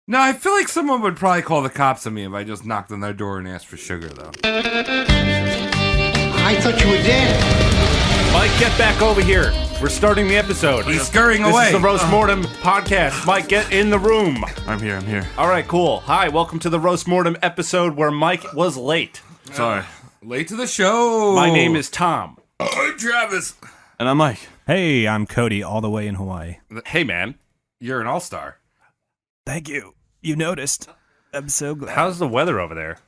No, I feel like someone would probably call the cops on me if I just knocked on their door and asked for sugar, though. I thought you were dead. Mike, get back over here. We're starting the episode. He's scurrying This away. is the Roast Mortem podcast. Mike, get in the room. I'm here. All right, cool. Hi, welcome to the Roast Mortem episode where Mike was late. Sorry. Late to the show. My name is Tom. I'm Travis. And I'm Mike. Hey, I'm Cody, all the way in Hawaii. Hey, man. You're an all-star. Thank you. You noticed. I'm so glad. How's the weather over there?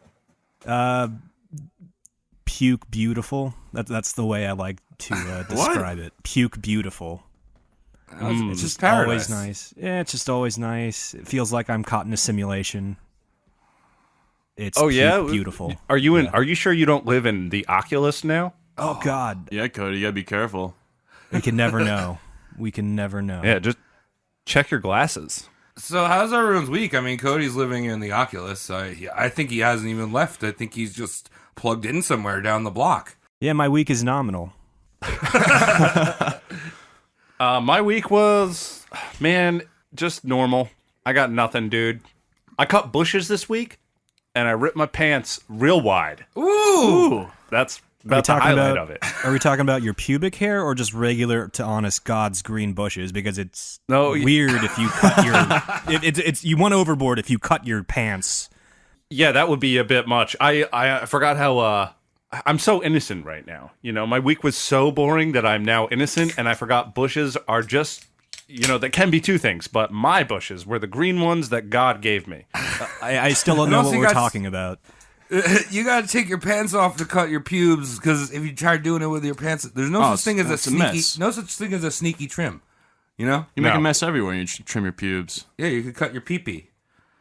Puke beautiful. That's the way I like to describe it. Puke beautiful. It's Just paradise. always nice. Yeah, it's just always nice. It feels like I'm caught in a simulation. It's beautiful. Are you in? Are you sure you don't live in the Oculus now? Oh God, Yeah, Cody, you gotta be careful. we can never know. We can never know. Yeah, just check your glasses. So how's everyone's week? I mean, Cody's living in the Oculus. I think he hasn't even left. I think he's just plugged in somewhere down the block. Yeah, my week is nominal. My week was, man, just normal. I got nothing, dude. I cut bushes this week, and I ripped my pants real wide. Ooh. That's about the highlight of it. Are we talking about your pubic hair or just regular to honest God's green bushes? Because it's No, weird if you cut your. It's you went overboard if you cut your pants. Yeah, that would be a bit much. I forgot how I'm so innocent right now. You know, my week was so boring that I'm now innocent, and I forgot bushes are just, they can be two things, but my bushes were the green ones that God gave me. I still don't know also what you we're got- talking about. You got to take your pants off to cut your pubes, because if you try doing it with your pants, there's no such thing as that's a sneaky. mess. No such thing as a sneaky trim. You know? You make No. a mess everywhere when you trim your pubes. Yeah, you could cut your pee-pee.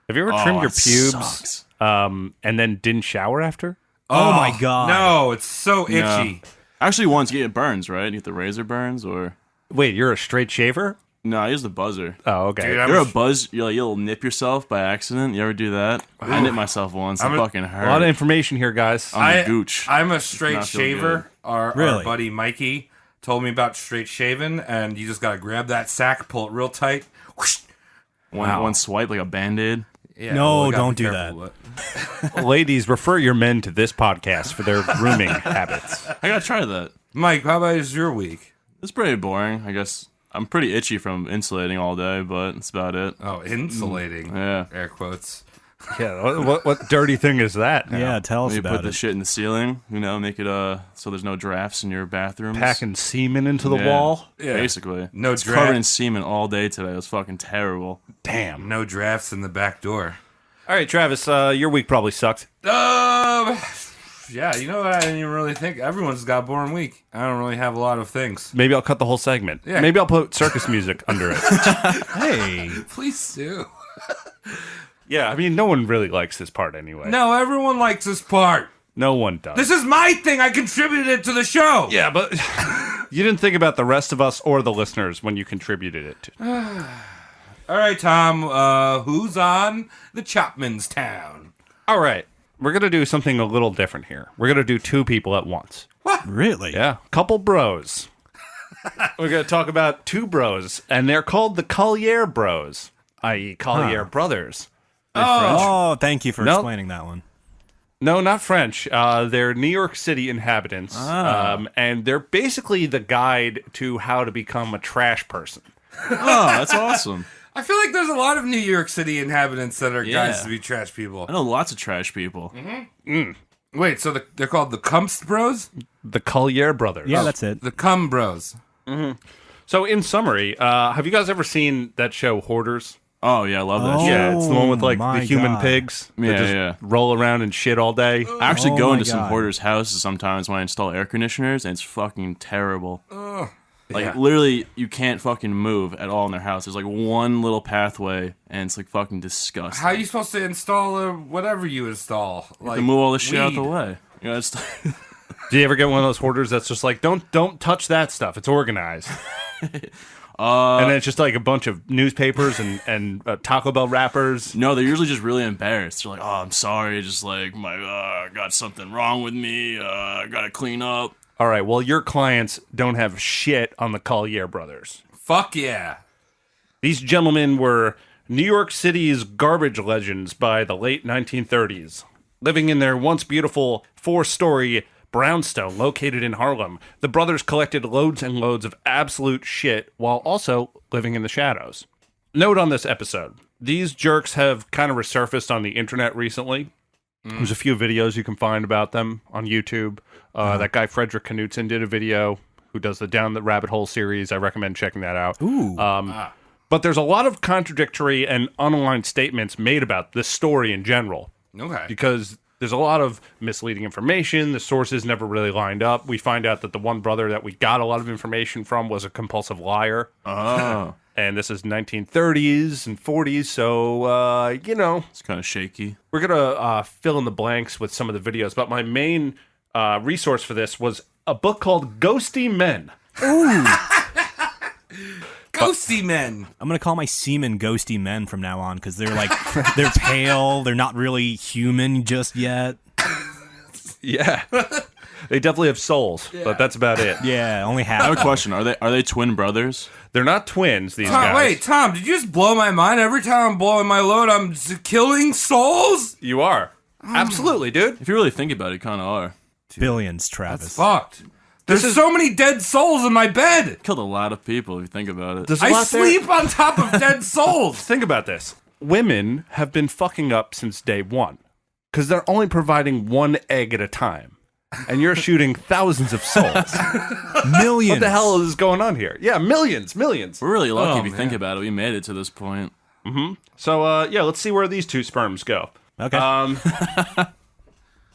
Have you ever trimmed your it pubes sucks. and then didn't shower after? Oh my God! No, it's so itchy. No. Actually, once you get burns, right? You get the razor burns, or Wait, you're a straight shaver? no, I use the buzzer. Oh, okay. Dude, You're a buzz. You'll nip yourself by accident. You ever do that? I nipped myself once. It fucking a hurt. lot of information here, guys. on the gooch. I'm a straight Not feel shaver. Our Really? buddy Mikey told me about straight shaving, and you just got to grab that sack, pull it real tight. Whoosh. One swipe like a Band-Aid. Yeah, No, you gotta don't be do careful that. with it. Ladies, refer your men to this podcast for their grooming habits. I gotta try that. Mike, how about your week? It's pretty boring, I guess. I'm pretty itchy from insulating all day, but that's about it. Oh, insulating. Yeah. Air quotes. Yeah, what dirty thing is that? now? Yeah, tell us You about put the it. shit in the ceiling, make it so there's no drafts in your bathrooms. Packing semen into the Yeah. wall? Yeah. Basically. No it's draft. covered in semen all day today. It was fucking terrible. Damn. No drafts in the back door. All right, Travis, your week probably sucked. Yeah, you know what? I didn't even really think. Everyone's got a boring week. I don't really have a lot of things. Maybe I'll cut the whole segment. Yeah. Maybe I'll put circus music under it. Hey, Please do. Yeah, I mean, no one really likes this part anyway. No, everyone likes this part. No one does. This is my thing. I contributed it to the show. Yeah, but you didn't think about the rest of us or the listeners when you contributed it to. All right, Tom. Who's on the Chapman's Town? All right, we're going to do something a little different here. We're going to do two people at once. really? Yeah, couple bros. We're going to talk about two bros, and they're called the Collyer Bros, i.e. Collyer brothers. Oh, thank you for Nope. explaining that one. No, not French. They're New York City inhabitants, and they're basically the guide to how to become a trash person. Oh, that's awesome. I feel like there's a lot of New York City inhabitants that are Yeah. guys to be trash people. I know lots of trash people. Wait, so they're called the Cumps Bros? The Collyer brothers. Yeah, that's it. The Cum Bros. So, in summary, have you guys ever seen that show Hoarders? Oh, yeah, I love that Oh. shit. Yeah, it's the one with like my the human God. pigs that Yeah, just yeah. roll around and shit all day. I actually Oh go my into some God. hoarders' houses sometimes when I install air conditioners, and it's fucking terrible. Like, Yeah. literally, you can't fucking move at all in their house. There's like one little pathway, and it's like fucking disgusting. How are you supposed to install whatever you install? You have to move all this shit out the weed? way. It's Do you ever get one of those hoarders that's just like, don't touch that stuff. It's organized. And then it's just like a bunch of newspapers and Taco Bell wrappers. no, they're usually just really embarrassed. They're like, "Oh, I'm sorry, just like I got something wrong with me. I gotta clean up." All right, well, your clients don't have shit on the Collyer brothers. Fuck yeah. These gentlemen were New York City's garbage legends by the late 1930s. Living in their once beautiful 4-story brownstone located in Harlem, the brothers collected loads and loads of absolute shit while also living in the shadows. Note on this episode, these jerks have kind of resurfaced on the internet recently. There's a few videos you can find about them on YouTube. That guy Frederick Knutson did a video who does the Down the Rabbit Hole series. I recommend checking that out. Ooh. But there's a lot of contradictory and unaligned statements made about this story in general. Okay. Because there's a lot of misleading information. The sources never really lined up. We find out that the one brother that we got a lot of information from was a compulsive liar. Oh. And this is 1930s and 40s, so, It's kind of shaky. we're going to fill in the blanks with some of the videos. But my main resource for this was a book called Ghosty Men. Ghosty men. I'm gonna call my semen ghosty men from now on because they're like they're pale. They're not really human just yet. Yeah. They definitely have souls, but that's about it. Yeah, only half. I have a question. Are they twin brothers? They're not twins, these Tom, guys. wait, Tom, did you just blow my mind? Every time I'm blowing my load, I'm killing souls? You are. Absolutely, dude. If you really think about it, you kind of are. Billions, Travis. Fucked. There's so many dead souls in my bed. Killed a lot of people if you think about it. There's a I lot there. sleep on top of dead souls. Think about this. Women have been fucking up since day one because they're only providing one egg at a time. And you're shooting thousands of souls. Millions. What the hell is going on here? Yeah, millions. We're really lucky if you man. think about it. We made it to this point. So, let's see where these two sperms go. Okay.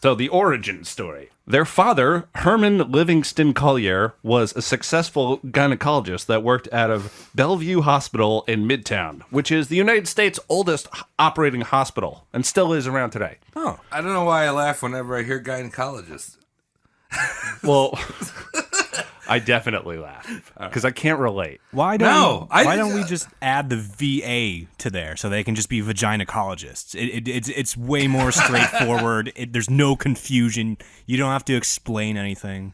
So, the origin story. Their father, Herman Livingston Collyer, was a successful gynecologist that worked out of Bellevue Hospital in Midtown, which is the United States' oldest operating hospital and still is around today. Oh. I don't know why I laugh whenever I hear gynecologist. Well, I definitely laugh because I can't relate. Why don't No, why don't we just add the VA to there so they can just be vaginacologists? It's way more straightforward. There's no confusion. You don't have to explain anything.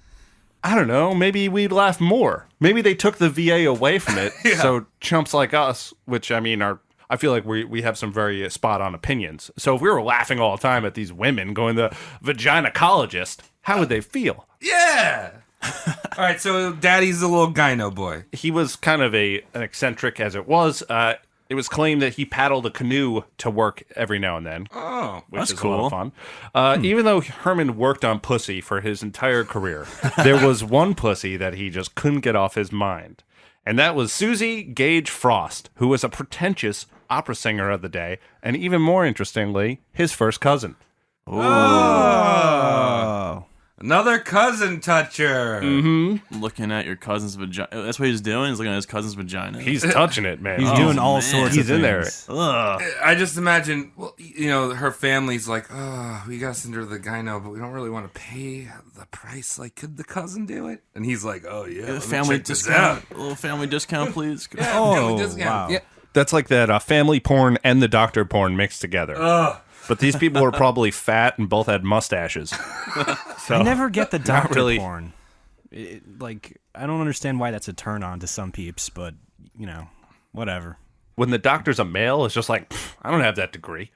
I don't know. Maybe we'd laugh more. Maybe they took the VA away from it. So chumps like us, which I mean I feel like we have some very spot on opinions. So if we were laughing all the time at these women going to vaginacologist, how would they feel? Yeah. All right, so Daddy's a little gyno boy. He was kind of an eccentric as it was. It was claimed that he paddled a canoe to work every now and then. Oh, Which that's is a lot of cool. fun. Even though Herman worked on pussy for his entire career, there was one pussy that he just couldn't get off his mind. And that was Susie Gage Frost, who was a pretentious opera singer of the day, and even more interestingly, his first cousin. Oh. another cousin toucher. Looking at your cousin's vagina. That's what he's doing. He's looking at his cousin's vagina. He's touching it, man. He's doing all sorts He's of in there. things. Ugh. I just imagine, well, her family's like, oh, we got to send her to the gyno, but we don't really want to pay the price. Like, could the cousin do it? And he's like, oh, yeah. let me Family check this discount. out. A little family discount, please. Yeah, Oh, family discount. wow. Yeah. That's like that family porn and the doctor porn mixed together. But these people were probably fat and both had mustaches. So, I never get the doctor really. porn. I don't understand why that's a turn on to some peeps, but whatever. when the doctor's a male, it's just like, I don't have that degree.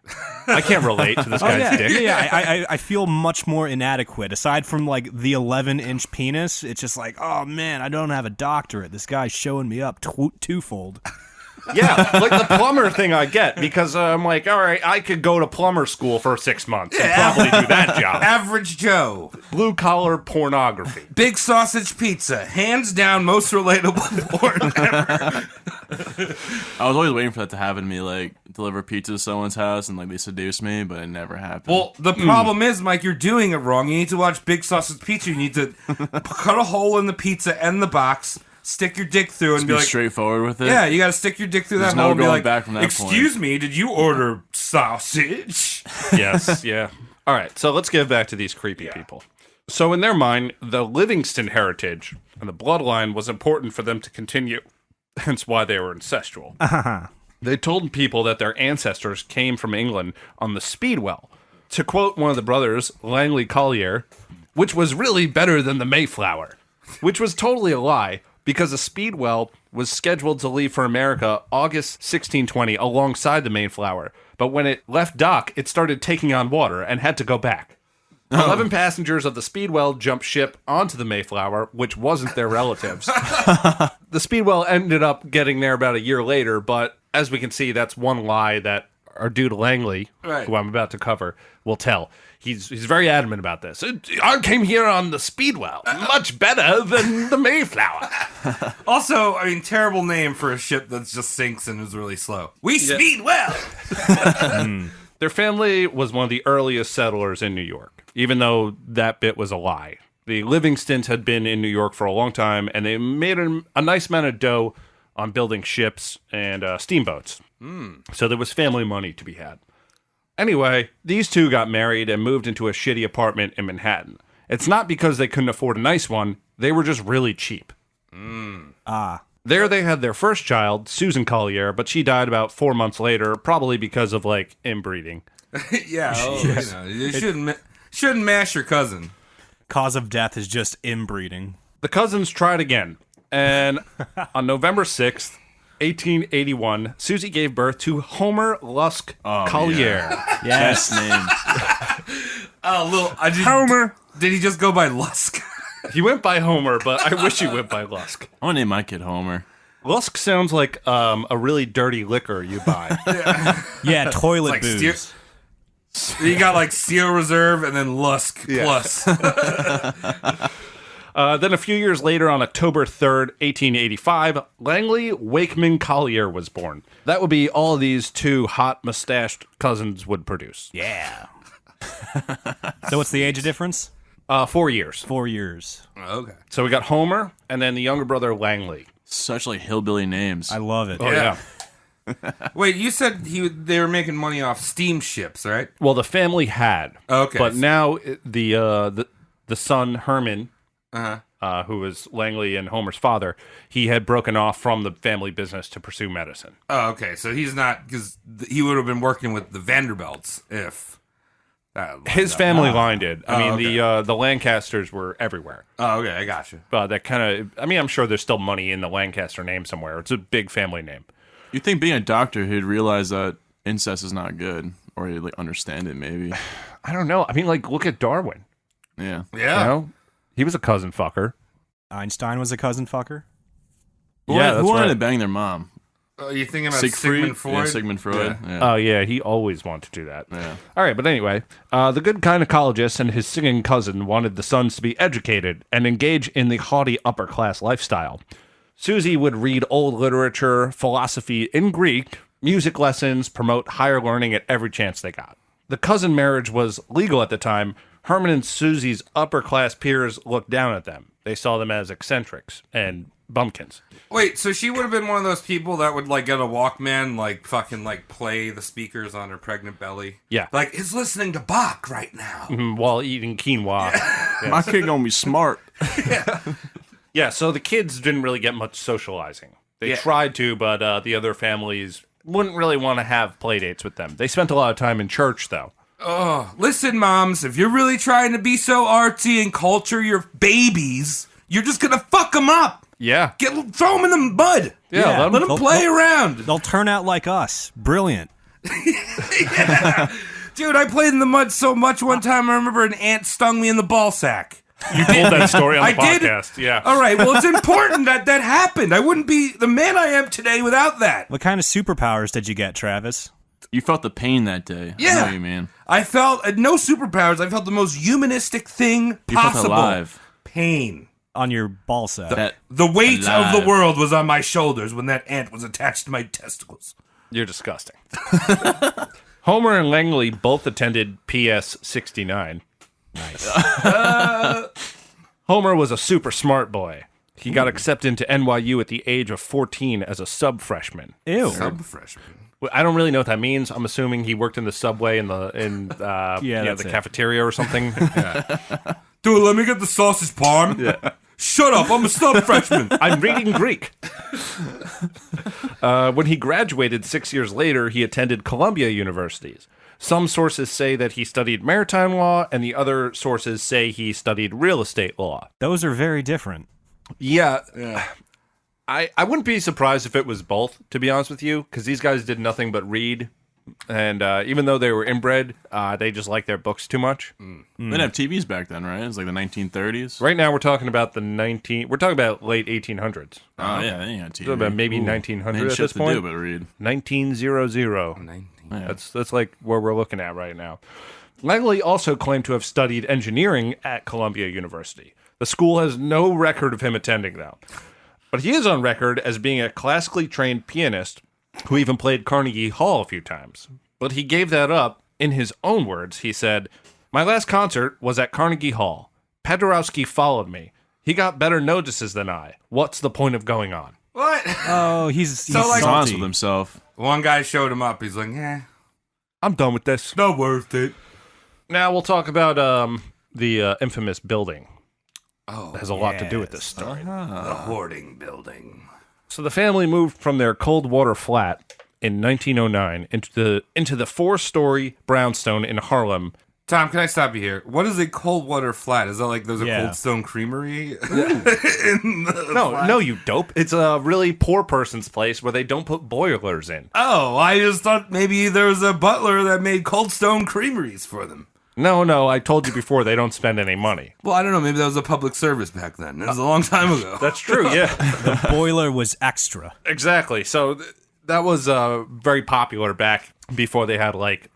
I can't relate to this guy's dick. I feel much more inadequate. Aside from like the 11-inch penis, it's just like, oh man, I don't have a doctorate. This guy's showing me up twofold. Yeah, like the plumber thing I get, because I'm like, all right, I could go to plumber school for 6 months and probably do that job. Average Joe. Blue collar pornography. Big sausage pizza. Hands down, most relatable porn ever. I was always waiting for that to happen to me, like deliver pizza to someone's house and like they seduce me, but it never happened. Well, the problem is, Mike, you're doing it wrong. You need to watch Big Sausage Pizza. You need to cut a hole in the pizza and the box, stick your dick through, and Just be be like, straightforward with it. yeah, you got to stick your dick through There's that no hole and be going like, back from that excuse point. me, did you order sausage? Yes, yeah. All right, so let's get back to these creepy people. So in their mind, the Livingston heritage and the bloodline was important for them to continue, hence why they were ancestral. They told people that their ancestors came from England on the Speedwell. To quote one of the brothers, Langley Collyer, which was really better than the Mayflower, which was totally a lie, because the Speedwell was scheduled to leave for America August 1620 alongside the Mayflower. But when it left dock, it started taking on water and had to go back. 11 passengers of the Speedwell jumped ship onto the Mayflower, which wasn't their relatives. The Speedwell ended up getting there about a year later, but as we can see, that's one lie that our dude Langley, who I'm about to cover, will tell. He's very adamant about this. I came here on the Speedwell. Much better than the Mayflower. Also, I mean, terrible name for a ship that just sinks and is really slow. We speed well. Their family was one of the earliest settlers in New York, even though that bit was a lie. The Livingstons had been in New York for a long time, and they made a nice amount of dough on building ships and steamboats. So there was family money to be had. Anyway, these two got married and moved into a shitty apartment in Manhattan. It's not because they couldn't afford a nice one. They were just really cheap. There they had their first child, Susan Collyer, but she died about 4 months later, probably because of, like, inbreeding. You shouldn't mash your cousin. Cause of death is just inbreeding. The cousins tried again, and on November 6th, 1881, Susie gave birth to Homer Lusk Collyer. Yes. Name. Homer. Did he just go by Lusk? He went by Homer, but I wish he went by Lusk. I want to name my kid Homer. Lusk sounds like a really dirty liquor you buy. Yeah, toilet Like booze. You got like Steel Reserve and then Lusk Plus. Then a few years later, on October 3rd, 1885, Langley Wakeman Collyer was born. That would be all these two hot mustached cousins would produce. Yeah. So what's the age difference? 4 years. 4 years. Okay. So we got Homer, and then the younger brother, Langley. Such like hillbilly names. I love it. Oh, yeah. Wait, you said they were making money off steamships, right? Well, the family had. Okay. But now the son, Herman, who was Langley and Homer's father, he had broken off from the family business to pursue medicine. Oh, okay. So he's not, because he would have been working with the Vanderbilts if that His family line did. I mean, okay. the Lancasters were everywhere. Oh, okay. I got you. But that kind of, I mean, I'm sure there's still money in the Lancaster name somewhere. It's a big family name. You'd think being a doctor, he'd realize that incest is not good, or he'd like understand it maybe. I don't know. I mean, like, look at Darwin. Yeah. Yeah. You know? He was a cousin fucker. Einstein was a cousin fucker. Who That's wanted right. to bang their mom? Oh, you thinking about Sigmund Freud? Yeah, Sigmund Freud. Yeah. Yeah. Oh, yeah, he always wanted to do that. Yeah. All right, but anyway, the good gynecologist and his singing cousin wanted the sons to be educated and engage in the haughty upper-class lifestyle. Susie would read old literature, philosophy in Greek, music lessons, promote higher learning at every chance they got. The cousin marriage was legal at the time. Herman and Susie's upper-class peers looked down at them. They saw them as eccentrics and bumpkins. Wait, so she would have been one of those people that would like get a Walkman, like fucking like play the speakers on her pregnant belly? Yeah. Like, is listening to Bach right now. While eating quinoa. My kid gonna be smart. Yeah, so the kids didn't really get much socializing. They tried to, but the other families wouldn't really want to have play dates with them. They spent a lot of time in church, though. Oh, listen, moms, if you're really trying to be so artsy and culture your babies, you're just gonna fuck them up. Yeah. Throw them in the mud. Yeah, Let them play around. They'll turn out like us. Brilliant. Dude, I played in the mud so much one time, I remember an ant stung me in the ball sack. You told that story on the I did? podcast. Yeah. All right, well, it's important that that happened. I wouldn't be the man I am today without that. What kind of superpowers did you get, Travis? You felt the pain that day. I know you mean. I felt no superpowers. I felt the most humanistic thing You possible. felt alive. Pain. On your ball sack. The weight Alive. of the world was on my shoulders when that ant was attached to my testicles. You're disgusting. Homer and Langley both attended PS 69. Nice. Homer was a super smart boy. He got accepted into NYU at the age of 14 as a sub-freshman. Ew. Sub-freshman. I don't really know what that means. I'm assuming he worked in the subway in the cafeteria or something. Dude, let me get the sausage parm. Yeah. Shut up, I'm a sub-freshman. I'm reading Greek. When he graduated 6 years later, he attended Columbia Universities. Some sources say that he studied maritime law, and the other sources say he studied real estate law. Those are very different. Yeah. I wouldn't be surprised if it was both, to be honest with you, because these guys did nothing but read. And even though they were inbred, they just liked their books too much. They didn't have TVs back then, right? It was like the 1930s. Right now, we're talking about we're talking about late 1800s. Oh, yeah, they ain't had TV. So about maybe 1900 at Ain't this shit point. to do but read. 1900. Yeah. That's like where we're looking at right now. Langley also claimed to have studied engineering at Columbia University. The school has no record of him attending, though. But he is on record as being a classically trained pianist who even played Carnegie Hall a few times. But he gave that up. In his own words, he said, "My last concert was at Carnegie Hall. Paderewski followed me. He got better notices than I. What's the point of going on?" What? Oh, he's So, like- He's honest salty. with himself. One guy showed him up. He's like, I'm done with this. not worth it. Now we'll talk about the infamous building. Oh, It has a lot to do with this story. the hoarding building. So the family moved from their Coldwater flat in 1909 into the 4-story brownstone in Harlem. Tom, can I stop you here? What is a Coldwater flat? Is that like there's a Yeah. Cold Stone Creamery? in the flat? No, you dope. It's a really poor person's place where they don't put boilers in. Oh, I just thought maybe there was a butler that made Cold Stone Creameries for them. No, I told you before they don't spend any money. Well, I don't know. Maybe that was a public service back then. It was a long time ago. That's true, yeah. The boiler was extra. Exactly. So that was very popular back before they had, like,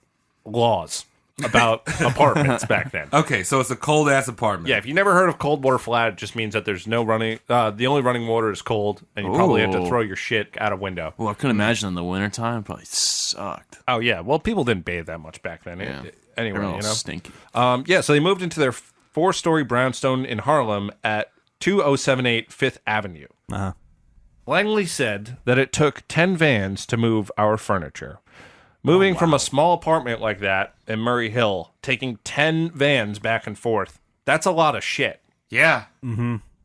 laws about apartments back then. Okay, so it's a cold ass apartment. Yeah, if you never heard of Coldwater Flat, it just means that there's no running. The only running water is cold, and you probably have to Ooh. throw your shit out a window. Well, I couldn't imagine in the wintertime. It probably sucked. Oh yeah, well people didn't bathe that much back then. Yeah. Anyway, Everyone you know. was stinky. Yeah, so they moved into their 4-story brownstone in Harlem at 2078 Fifth Avenue. Uh-huh. Langley said that it took 10 vans to move our furniture. Moving from a small apartment like that in Murray Hill, taking 10 vans back and forth, that's a lot of shit. Yeah.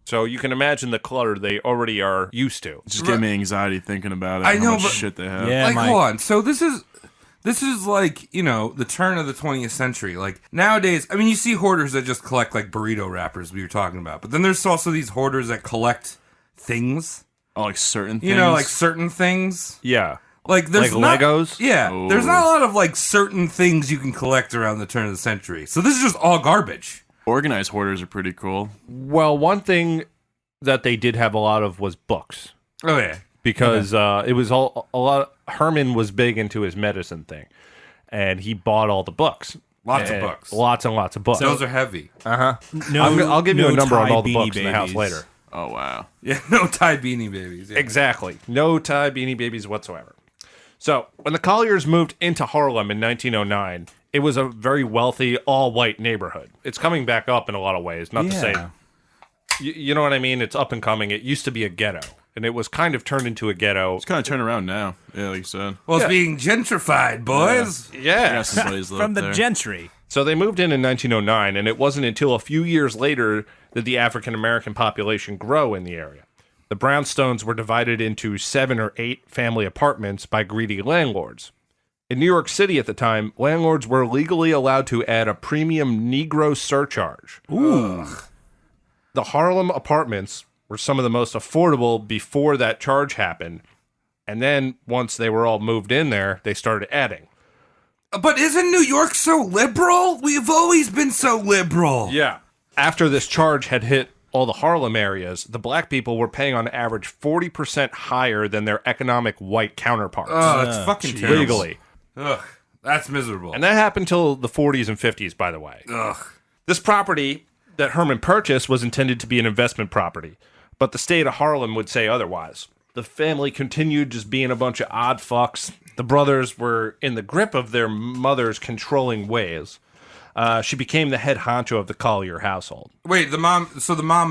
So you can imagine the clutter they already are used to. Just give me anxiety thinking about it. I how know, much but- shit they have. Yeah, Like, Mike. hold on. So this is like, you know, the turn of the 20th century. Like, nowadays, I mean, you see hoarders that just collect, like, burrito wrappers we were talking about. But then there's also these hoarders that collect things. Oh, like certain things. You know, like certain things. Yeah. Like, there's Like not, Legos? Yeah. Oh. There's not a lot of, like, certain things you can collect around the turn of the century. So this is just all garbage. Organized hoarders are pretty cool. Well, one thing that they did have a lot of was books. Oh, yeah. Because it was a lot. Herman was big into his medicine thing, and he bought all the books. Lots of And books. Lots and lots of books. Those are heavy. No, I'll give you a number on Thai all the Beanie books in the house Babies. later. Oh, wow. Yeah, no tie beanie babies. Yeah. Exactly. No Thai Beanie Babies whatsoever. So, when the Colliers moved into Harlem in 1909, it was a very wealthy, all-white neighborhood. It's coming back up in a lot of ways. Not to say... Yeah. You know what I mean? It's up and coming. It used to be a ghetto, and it was kind of turned into a ghetto. It's kind of turning around now. Yeah, like you said. Well, it's Yeah. being gentrified, boys. Yeah. Got some plays From up the there. gentry. So they moved in 1909, and it wasn't until a few years later that the African-American population grew in the area. The brownstones were divided into 7 or 8 family apartments by greedy landlords. In New York City at the time, landlords were legally allowed to add a premium Negro surcharge. Ooh. The Harlem apartments were some of the most affordable before that charge happened, and then once they were all moved in there, they started adding. But isn't New York so liberal? We've always been so liberal. Yeah. After this charge had hit all the Harlem areas, the black people were paying on average 40% higher than their economic white counterparts. Oh, it's fucking terrible. legally. Ugh, that's miserable. And that happened till the 40s and 50s, by the way. Ugh. This property that Herman purchased was intended to be an investment property, but the state of Harlem would say otherwise. The family continued just being a bunch of odd fucks. The brothers were in the grip of their mother's controlling ways. She became the head honcho of the Collyer household. Wait, the mom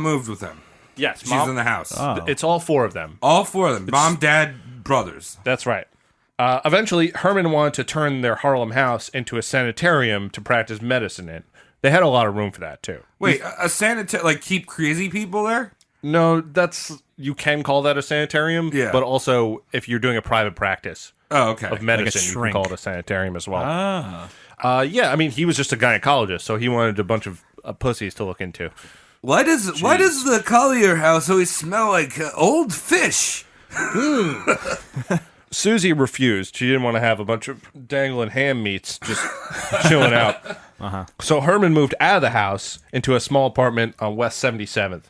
moved with them. Yes, She's in the house. It's all 4 of them. All 4 of them. Mom, dad, brothers. That's right. Eventually, Herman wanted to turn their Harlem house into a sanitarium to practice medicine in. They had a lot of room for that, too. Wait, a sanitary, like, keep crazy people there? No, you can call that a sanitarium, Yeah. but also, if you're doing a private practice Oh, okay. of medicine, you can shrink. call it a sanitarium as well. Ah. Yeah, I mean, he was just a gynecologist, so he wanted a bunch of pussies to look into. Why does the Collyer house always smell like old fish? Susie refused. She didn't want to have a bunch of dangling ham meats just chilling out. So Herman moved out of the house into a small apartment on West 77th.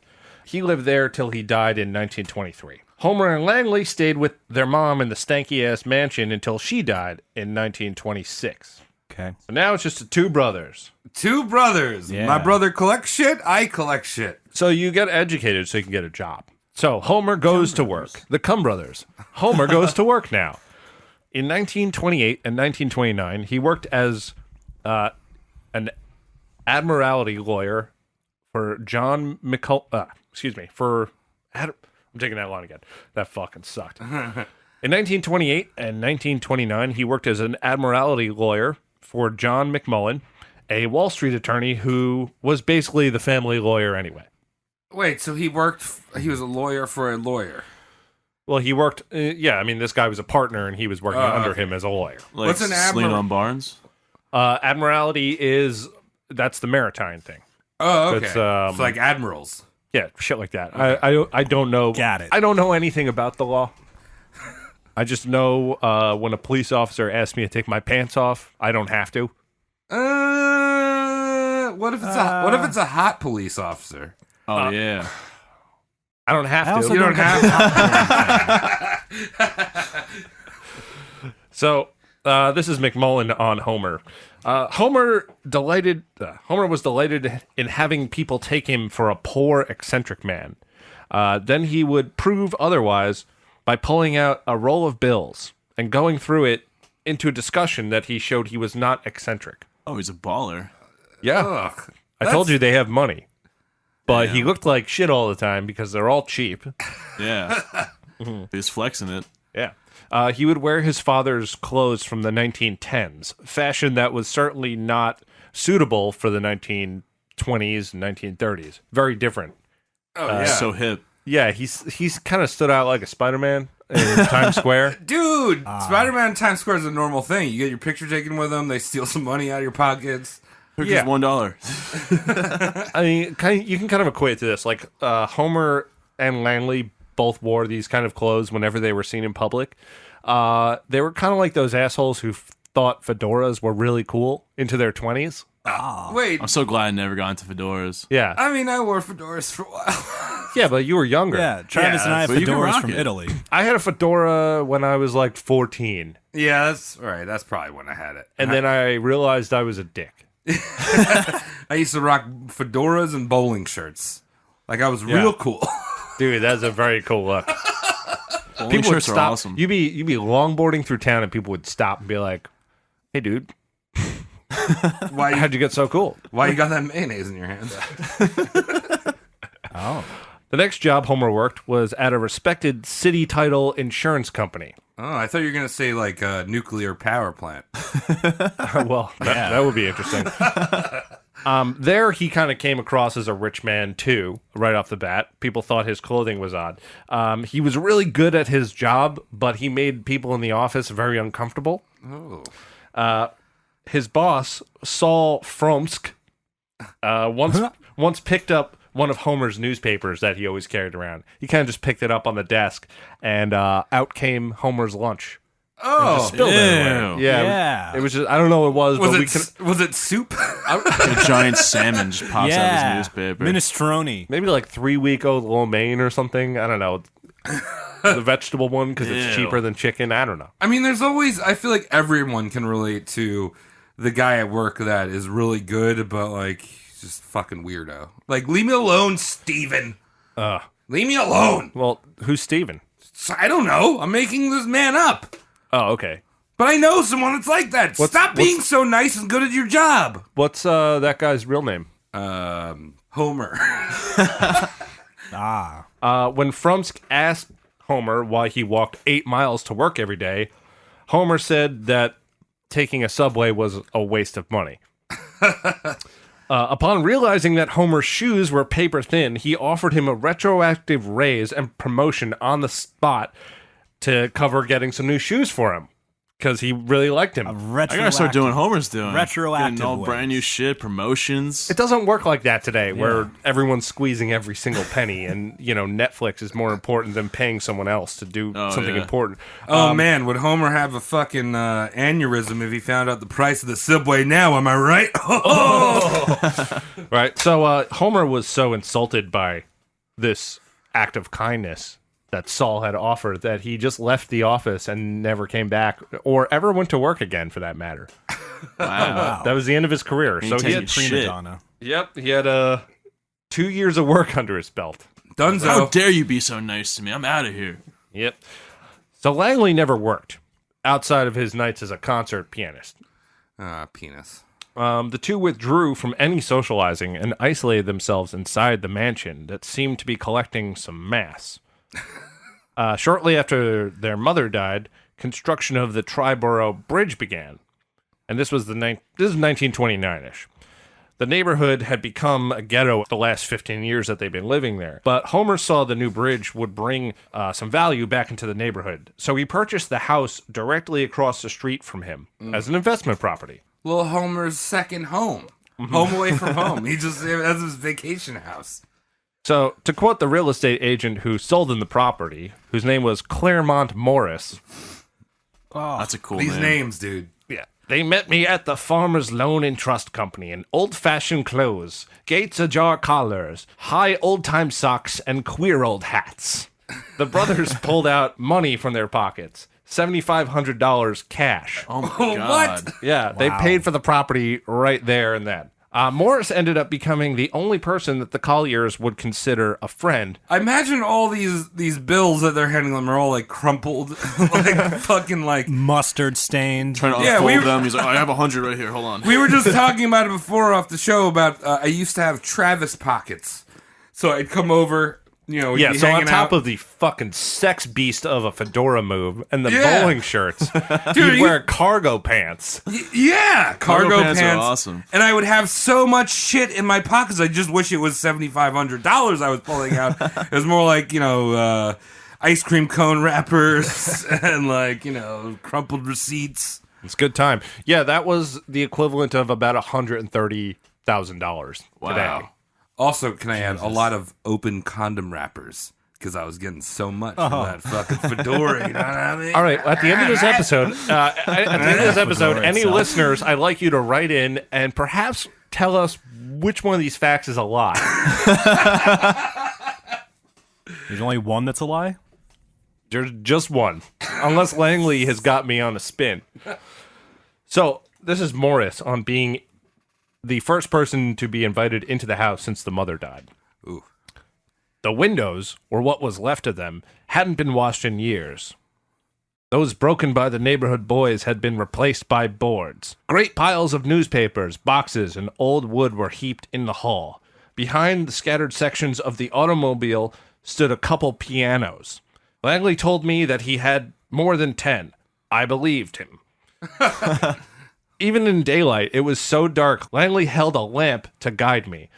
He lived there till he died in 1923. Homer and Langley stayed with their mom in the stanky-ass mansion until she died in 1926. Okay. So now it's just the two brothers. Two brothers. Yeah. My brother collects shit. I collect shit. So you get educated so you can get a job. So Homer goes to work. The Cum brothers. Homer goes to work now. In 1928 and 1929, he worked as an admiralty lawyer for John I'm taking that line again. That fucking sucked. In 1928 and 1929, he worked as an admiralty lawyer for John McMullen, a Wall Street attorney who was basically the family lawyer anyway. Wait, so he was a lawyer for a lawyer. Well, he worked, this guy was a partner and he was working under him as a lawyer. Like What's an Slean on Barnes? Admiralty that's the maritime thing. Oh, okay. It's, it's like admirals. Yeah, shit like that. I don't know. Got it. I don't know anything about the law. I just know when a police officer asks me to take my pants off, I don't have to. What if it's a hot police officer? Oh, yeah. I don't have to. also You don't have. So this is McMullen on Homer. Homer was delighted in having people take him for a poor, eccentric man. Then he would prove otherwise by pulling out a roll of bills and going through it into a discussion that he showed he was not eccentric. Oh, he's a baller. Yeah, Ugh, I told you they have money. But he looked like shit all the time because they're all cheap. Yeah. He's flexing it. Yeah. He would wear his father's clothes from the 1910s, fashion that was certainly not suitable for the 1920s and 1930s. Very different. Oh yeah. So hip. Yeah, he's kind of stood out like a Spider-Man in Times Square. Dude, Spider-Man in Times Square is a normal thing. You get your picture taken with them. They steal some money out of your pockets. Picture's Yeah. $1. I mean, you can kind of equate it to this. Like, Homer and Langley both wore these kind of clothes whenever they were seen in public. They were kind of like those assholes who thought fedoras were really cool into their 20s. Wait, I'm so glad I never got into fedoras. Yeah. I mean, I wore fedoras for a while. Yeah, but you were younger. Yeah, Travis and I have but you can fedoras rock from it. Italy. I had a fedora when I was like 14. Yeah, that's right. That's probably when I had it. And then I realized I was a dick. I used to rock fedoras and bowling shirts. Like I was real cool. Dude, that's a very cool look. Bowling People would shirts are stop. awesome. You'd be longboarding through town and people would stop and be like, "Hey, dude, Why? how'd you get so cool?" Why you got that mayonnaise in your hands? Oh. The next job Homer worked was at a respected city title insurance company. Oh, I thought you were gonna say like a nuclear power plant. Well, that would be interesting. There, he kind of came across as a rich man, too, right off the bat. People thought his clothing was odd. He was really good at his job, but he made people in the office very uncomfortable. Oh, His boss, Saul Fromsk, once picked up one of Homer's newspapers that he always carried around. He kind of just picked it up on the desk, and out came Homer's lunch. oh, Spilled everywhere. Ew. Yeah, Yeah. It was just, I don't know what it was, but we can was it soup? A giant salmon just pops out of his newspaper. Minestrone. maybe like 3-week-old lo mein or something. I don't know. The vegetable one because it's Ew. cheaper than chicken. I don't know. I mean, there's always. I feel like everyone can relate to the guy at work that is really good, but like he's just fucking weirdo. Like, leave me alone, Steven. Leave me alone. Well, who's Steven? I don't know. I'm making this man up. Oh, okay. But I know someone that's like that. Stop being what's- so nice and good at your job. What's that guy's real name? Homer. When Fromsk asked Homer why he walked 8 miles to work every day, Homer said that taking a subway was a waste of money. Upon realizing that Homer's shoes were paper thin, he offered him a retroactive raise and promotion on the spot to cover getting some new shoes for him. because he really liked him. I gotta start doing what Homer's doing. Retroactive Getting all ways. brand new shit, promotions. It doesn't work like that today, where everyone's squeezing every single penny, and Netflix is more important than paying someone else to do something important. Oh man, would Homer have a fucking aneurysm if he found out the price of the Subway now? Am I right? Right. So Homer was so insulted by this act of kindness that Saul had offered that he just left the office and never came back or ever went to work again, for that matter. Wow. That was the end of his career. So he had shit. Madonna. Yep, he had 2 years of work under his belt. How Dunzo. dare you be so nice to me? I'm out of here. Yep. So Langley never worked outside of his nights as a concert pianist. Penis. The two withdrew from any socializing and isolated themselves inside the mansion that seemed to be collecting some mass. Shortly after their mother died, construction of the Triborough Bridge began, and this is 1929-ish. The neighborhood had become a ghetto the last 15 years that they've been living there, but Homer saw the new bridge would bring some value back into the neighborhood, so he purchased the house directly across the street from him as an investment property. Little Homer's second home. Home away from home. He just has his vacation house. So, to quote the real estate agent who sold him the property, whose name was Claremont Morris, That's a cool These name. names, dude. yeah, they met me at the Farmers Loan and Trust Company in old-fashioned clothes, gates-ajar collars, high old-time socks, and queer old hats. The brothers pulled out money from their pockets, $7,500 cash. Oh my Oh, god. what? Yeah, they paid for the property right there and then. Morris ended up becoming the only person that the Colliers would consider a friend. I imagine all these bills that they're handing them are all like crumpled, like fucking like. Mustard stained. Trying to Yeah, unfold them. He's like, I have 100 right here. Hold on. We were just talking about it before off the show about I used to have Travis pockets, so I'd come over. We'd Yeah, be so on hanging top out. of the fucking sex beast of a fedora move and the Yeah. bowling shirts, Dude, he'd wear cargo pants. Yeah, cargo pants are awesome. And I would have so much shit in my pockets. I just wish it was $7,500 I was pulling out. It was more like ice cream cone wrappers and like crumpled receipts. It's a good time. Yeah, that was the equivalent of about $130,000 today. Wow. Also, can I add a lot of open condom wrappers because I was getting so much from that fucking fedora. You know what I mean? All right, at the end of this episode, Fedora any itself. listeners, I'd like you to write in and perhaps tell us which one of these facts is a lie. There's only one that's a lie? There's just one, unless Langley has got me on a spin. So this is Morris on being the first person to be invited into the house since the mother died. Ooh. The windows, or what was left of them, hadn't been washed in years. Those broken by the neighborhood boys had been replaced by boards. Great piles of newspapers, boxes, and old wood were heaped in the hall. Behind the scattered sections of the automobile stood a couple pianos. Langley told me that he had more than 10. I believed him. Even in daylight, it was so dark, Langley held a lamp to guide me.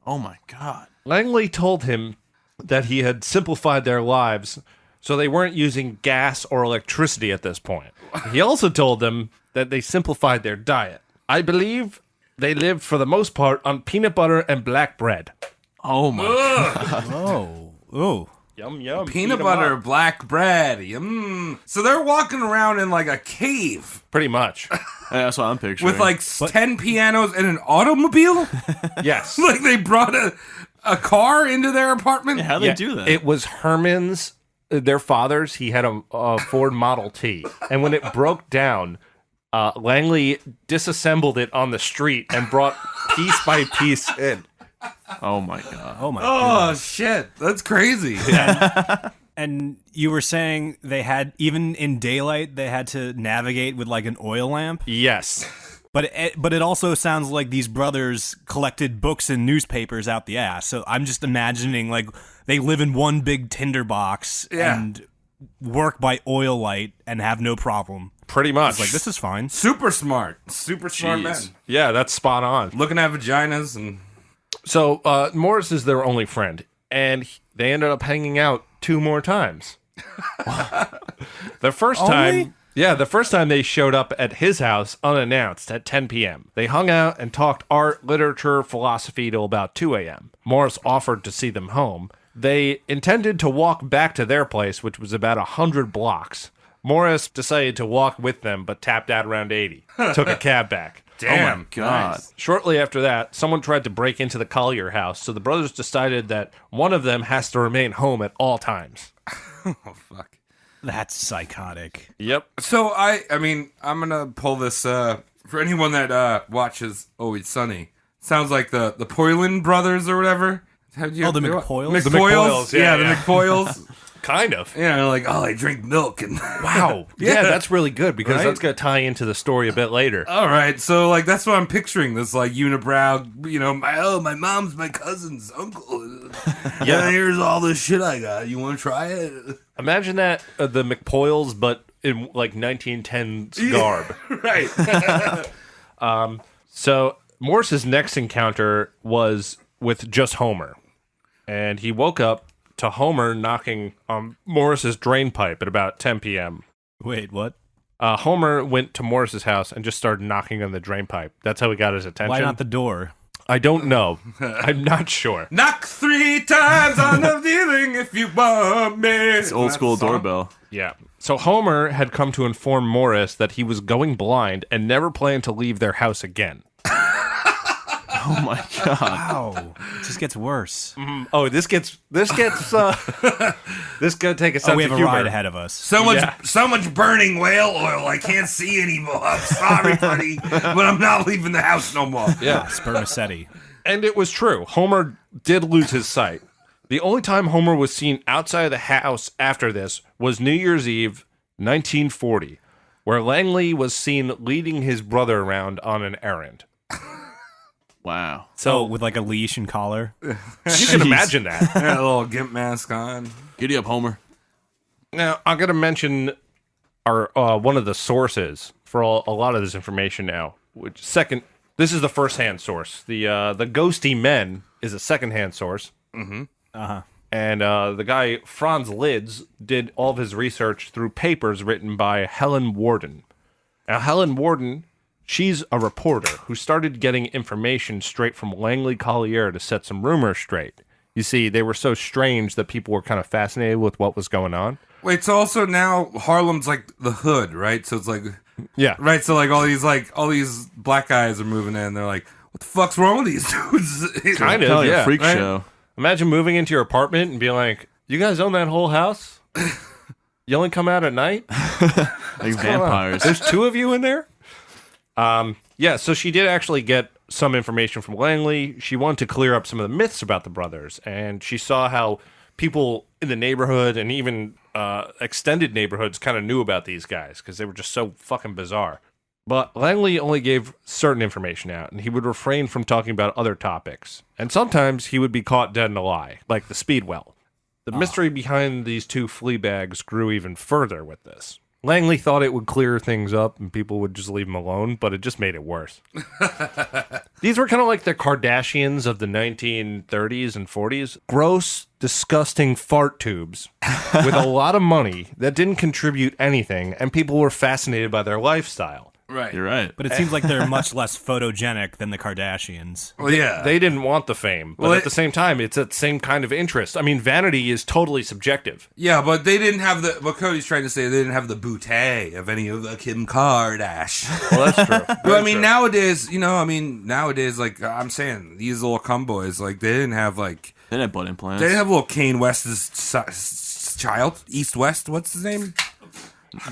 Oh my god. Langley told him that he had simplified their lives so they weren't using gas or electricity at this point. He also told them that they simplified their diet. I believe they lived for the most part on peanut butter and black bread. Oh my god. Oh. Ooh. Yum, yum. Peanut Eat 'em butter, up. black bread. So they're walking around in like a cave Pretty much. Yeah, that's what I'm picturing. with like 10 pianos and an automobile? Yes. Like they brought a car into their apartment? Yeah, how'd they do that? It was Herman's, their father's. He had a Ford Model T. And when it broke down, Langley disassembled it on the street and brought piece by piece in. Oh my god. Oh my god. Oh, shit. That's crazy. And you were saying they had, even in daylight, they had to navigate with like an oil lamp? Yes. But it also sounds like these brothers collected books and newspapers out the ass. So I'm just imagining like they live in one big tinderbox and work by oil light and have no problem. Pretty much. It's like, this is fine. Super smart. Super smart men. Jeez. Yeah, that's spot on. Looking at vaginas and... So Morris is their only friend, and they ended up hanging out 2 more times. The first time, Yeah, the first time they showed up at his house unannounced at 10 p.m. They hung out and talked art, literature, philosophy till about 2 a.m. Morris offered to see them home. They intended to walk back to their place, which was about 100 blocks. Morris decided to walk with them, but tapped out around 80. Took a cab back. Damn. Oh my God. Nice. Shortly after that, someone tried to break into the Collyer house, so the brothers decided that one of them has to remain home at all times. Oh, fuck. That's psychotic. Yep. So I mean, I'm gonna pull this for anyone that watches Always Sunny. Sounds like the Poylan brothers or whatever. The McPoyles? The McPoyles, yeah, the McPoyles. Kind of. Yeah, like, oh, they drink milk and Wow. Yeah, that's really good because Right? that's going to tie into the story a bit later. all right. So like that's what I'm picturing. This like unibrow, you know, my mom's my cousin's uncle. Yeah, here's all this shit I got. You want to try it? Imagine that, the McPoyles, but in like 1910s garb. Right. So Morris's next encounter was with just Homer. And he woke up to Homer knocking on Morris's drain pipe at about 10 p.m. Wait, what? Homer went to Morris's house and just started knocking on the drain pipe. That's how he got his attention. Why not the door? I don't know. I'm not sure. Knock 3 times on the ceiling if you want me. It's old school doorbell. Yeah. So Homer had come to inform Morris that he was going blind and never planned to leave their house again. Oh my God. Wow. It just gets worse. Oh, this gonna take a sense We have of a humor. ride ahead of us. So much burning whale oil. I can't see anymore. I'm sorry, buddy, but I'm not leaving the house no more. Yeah. Spermaceti. And it was true. Homer did lose his sight. The only time Homer was seen outside of the house after this was New Year's Eve, 1940, where Langley was seen leading his brother around on an errand. Wow. So with like a leash and collar. You can imagine that. Yeah, a little gimp mask on. Giddy up, Homer. Now, I'm going to mention our one of the sources for a lot of this information now. This is the first-hand source. The Ghosty Men is a second-hand source. Mm-hmm. Uh-huh. And the guy, Franz Lids, did all of his research through papers written by Helen Warden. Now, Helen Warden, she's a reporter who started getting information straight from Langley Collyer to set some rumors straight. You see, they were so strange that people were kind of fascinated with what was going on. Wait, so also now Harlem's like the hood, right? So it's like, Yeah. right. So like all these black guys are moving in. They're like, what the fuck's wrong with these dudes? Kind of, Tell you, yeah. freak right? show. Imagine moving into your apartment and being like, you guys own that whole house? You only come out at night? Like vampires. There's 2 of you in there? Yeah, so she did actually get some information from Langley. She wanted to clear up some of the myths about the brothers, and she saw how people in the neighborhood and even extended neighborhoods kind of knew about these guys because they were just so fucking bizarre. But Langley only gave certain information out, and he would refrain from talking about other topics. And sometimes he would be caught dead in a lie, like the speedwell. The mystery behind these 2 flea bags grew even further with this. Langley thought it would clear things up and people would just leave him alone, but it just made it worse. These were kind of like the Kardashians of the 1930s and 40s. Gross, disgusting fart tubes with a lot of money that didn't contribute anything, and people were fascinated by their lifestyle. Right. You're right. But it seems like they're much less photogenic than the Kardashians. Well, yeah. They didn't want the fame, but Well, at the same time, it's that same kind of interest. I mean, vanity is totally subjective. Yeah, but they didn't have what Cody's trying to say. They didn't have the bootay of any of the Kim Kardashian. Well, that's true. But I mean, nowadays, like I'm saying, these little cumboys, like they didn't have like They didn't have butt implants. they didn't have little Kane West's child, East West. What's his name?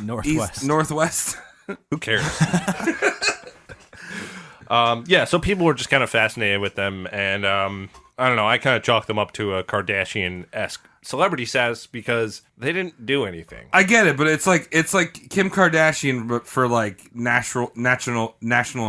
Northwest. Northwest. Who cares? Yeah, so people were just kind of fascinated with them, and I don't know, I kind of chalked them up to a Kardashian-esque celebrity status because they didn't do anything. I get it, but it's like Kim Kardashian, but for like National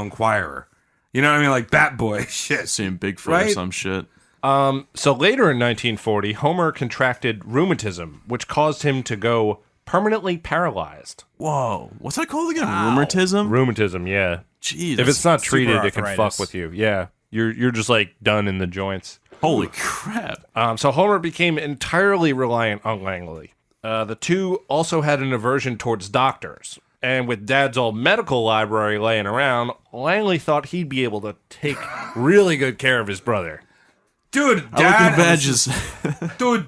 Enquirer. You know what I mean? Like Bat Boy shit. Seeing Bigfoot or Right? some shit. So later in 1940, Homer contracted rheumatism, which caused him to go permanently paralyzed. Whoa. What's that called again? Rheumatism? Rheumatism, yeah. Jeez. If it's not super treated, it can arthritis. fuck with you. Yeah, you're just like done in the joints. Holy crap. So Homer became entirely reliant on Langley. The 2 also had an aversion towards doctors. And with Dad's old medical library laying around, Langley thought he'd be able to take really good care of his brother. Dude, I look at badges.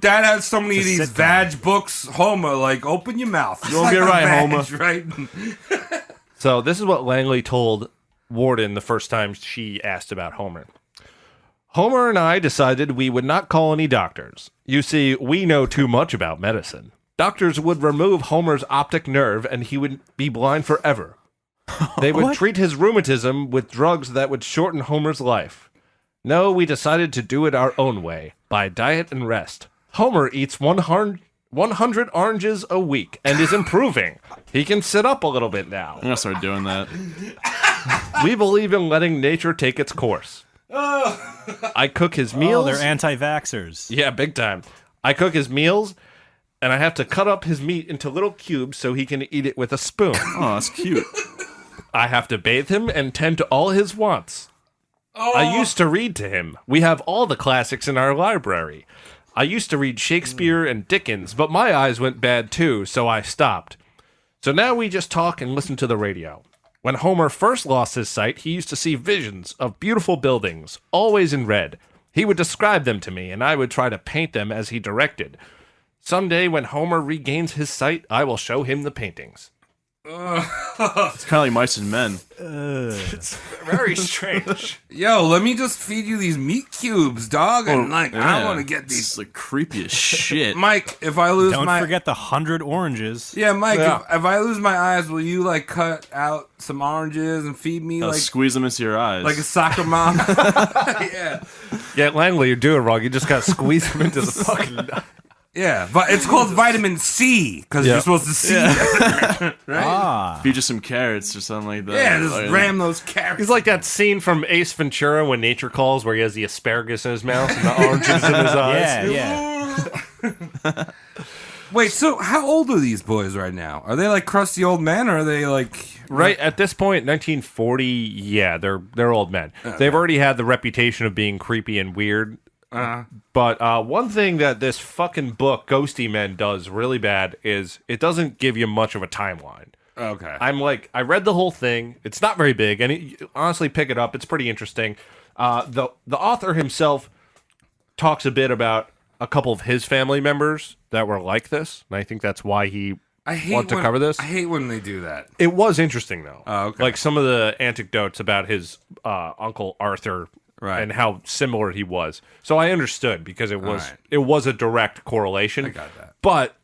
Dad has so many of these sit down. vag books. Homer, like, open your mouth. You won't get it right, Homer. Right? So this is what Langley told Warden the first time she asked about Homer. Homer and I decided we would not call any doctors. You see, we know too much about medicine. Doctors would remove Homer's optic nerve and he would be blind forever. They would treat his rheumatism with drugs that would shorten Homer's life. No, we decided to do it our own way, by diet and rest. Homer eats 100 oranges a week and is improving. He can sit up a little bit now. I'm gonna start doing that. We believe in letting nature take its course. I cook his meals. Oh, they're anti-vaxxers. Yeah, big time. I cook his meals, and I have to cut up his meat into little cubes so he can eat it with a spoon. Oh, that's cute. I have to bathe him and tend to all his wants. I used to read to him. We have all the classics in our library. I used to read Shakespeare and Dickens, but my eyes went bad too, so I stopped. So now we just talk and listen to the radio. When Homer first lost his sight, he used to see visions of beautiful buildings, always in red. He would describe them to me, and I would try to paint them as he directed. Someday, when Homer regains his sight, I will show him the paintings. It's kind of like Mice and Men. It's very strange. Yo, let me just feed you these meat cubes, dog. And, I want to get these. It's like creepy as shit. Mike, if I lose Don't my... forget the 100 oranges. Yeah, Mike, Yeah. If I lose my eyes, will you, like, cut out some oranges and feed me, like... Squeeze them into your eyes. Like a soccer mom? Yeah. Yeah, Langley, you're doing it wrong. You just got to squeeze him into the fucking... Yeah, but it's called vitamin C, because you're supposed to see that, right? Feed you some carrots or something like that. Yeah, just Like, ram those carrots. He's like that scene from Ace Ventura when nature calls where he has the asparagus in his mouth and the oranges in his eyes. Yeah. Wait, so how old are these boys right now? Are they like crusty old men, or are they like... Right at this point, 1940, yeah, they're old men. They've already had the reputation of being creepy and weird. But one thing that this fucking book, Ghosty Men, does really bad is it doesn't give you much of a timeline. Okay. I read the whole thing. It's not very big, and honestly, pick it up. It's pretty interesting. The author himself talks a bit about a couple of his family members that were like this, and I think that's why he wanted to cover this. I hate when they do that. It was interesting, though. Oh, okay. Like some of the anecdotes about his Uncle Arthur. Right. And how similar he was. So I understood because it was right. it was a direct correlation. I got that. But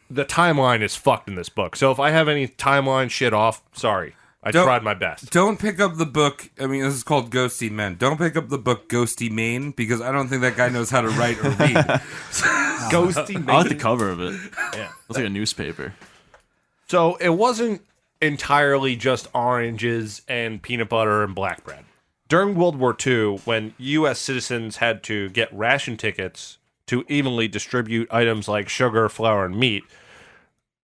the timeline is fucked in this book. So if I have any timeline shit off, sorry. I tried my best. Don't pick up the book. I mean, this is called Ghosty Men. Don't pick up the book Ghosty Maine, because I don't think that guy knows how to write or read. Ghosty I like the cover of it. Yeah. Looks like a newspaper. So it wasn't entirely just oranges and peanut butter and black bread. During World War II, when U.S. citizens had to get ration tickets to evenly distribute items like sugar, flour, and meat,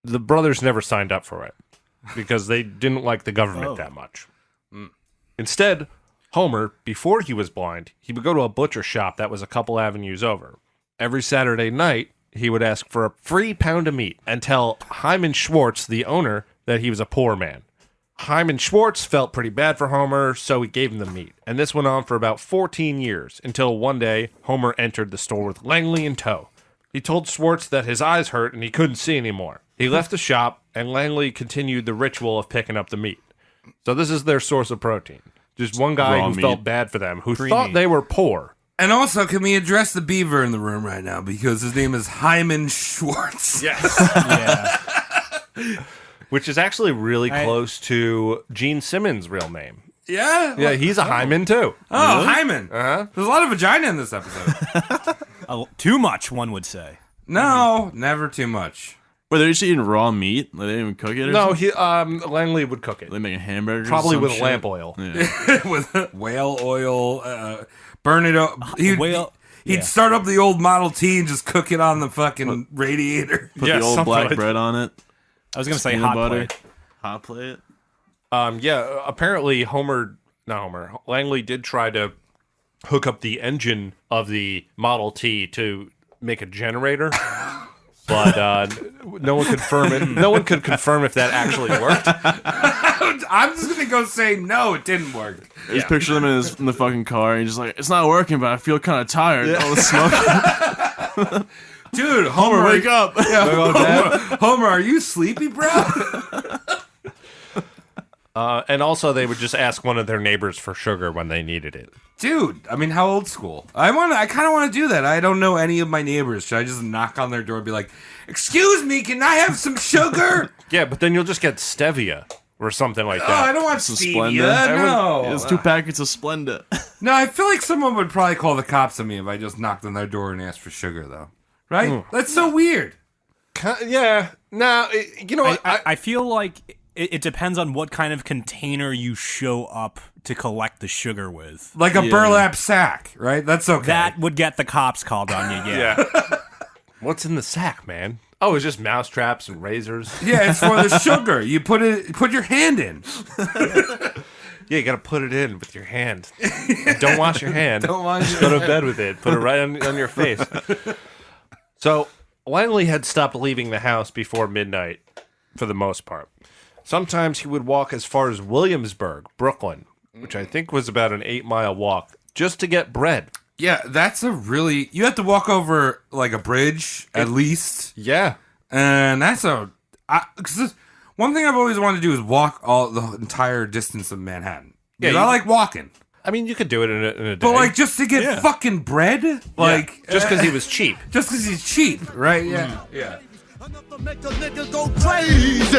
the brothers never signed up for it because they didn't like the government that much. Instead, Homer, before he was blind, he would go to a butcher shop that was a couple avenues over. Every Saturday night, he would ask for a free pound of meat and tell Hyman Schwartz, the owner, that he was a poor man. Hyman Schwartz felt pretty bad for Homer, so he gave him the meat. And this went on for about 14 years, until one day, Homer entered the store with Langley in tow. He told Schwartz that his eyes hurt and he couldn't see anymore. He left the shop, and Langley continued the ritual of picking up the meat. So this is their source of protein. Just one guy Raw who meat. felt bad for them, who Free thought meat. they were poor. And also, can we address the beaver in the room right now? Because his name is Hyman Schwartz. Yes. Which is actually really close to Gene Simmons' real name. Yeah? Yeah, he's a Hyman, too. Oh, Hyman. There's a lot of vagina in this episode. Too much, one would say. No, never too much. Wait, they're just eating raw meat? Like, they didn't even cook it or No, something? Langley would cook it. They making hamburgers? Probably or some with shit? lamp oil. Yeah. With whale oil, burn it up. He'd Yeah. start up the old Model T and just cook it on the fucking radiator. Put Yeah, the old something black like- bread on it. I was going to say Peanut hot butter. plate. Hot plate. Yeah, apparently Langley did try to hook up the engine of the Model T to make a generator. but no one confirm it. No one could confirm if that actually worked. I'm just gonna go say no, it didn't work. I just picture them in the fucking car, and he's just like, it's not working, but I feel kind of tired. All the smoke. Dude, Homer, wake up. Homer, are you sleepy, bro? And also, they would just ask one of their neighbors for sugar when they needed it. Dude, I mean, how old school? I kind of want to do that. I don't know any of my neighbors. Should I just knock on their door and be like, "Excuse me, can I have some sugar?" Yeah, but then you'll just get stevia or something like Oh, I that. don't want Some stevia. Splenda. No, It's 2 packets of Splenda. no. I feel like someone would probably call the cops on me if I just knocked on their door and asked for sugar, though. Right? That's so weird. Yeah. No, you know what? I feel like it depends on what kind of container you show up to collect the sugar with. Like a burlap sack, right? That's okay. That would get the cops called on you, yeah. Yeah. What's in the sack, man? Oh, it's just mouse traps and razors. Yeah, it's for the sugar. You put your hand in. Yeah, you gotta put it in with your hand. And don't wash your hand. Don't wash Just go to bed with it. Put it right on your face. So Langley had stopped leaving the house before midnight, for the most part. Sometimes he would walk as far as Williamsburg, Brooklyn, which I think was about an 8-mile walk, just to get bread. Yeah, that's you have to walk over like a bridge at least. Yeah. And that's one thing I've always wanted to do is walk the entire distance of Manhattan. Yeah, I like walking. I mean, you could do it in a day. But like just to get fucking bread? Like just because he was cheap. just because he's cheap, right? Yeah. Yeah. Enough to make a nigga go crazy.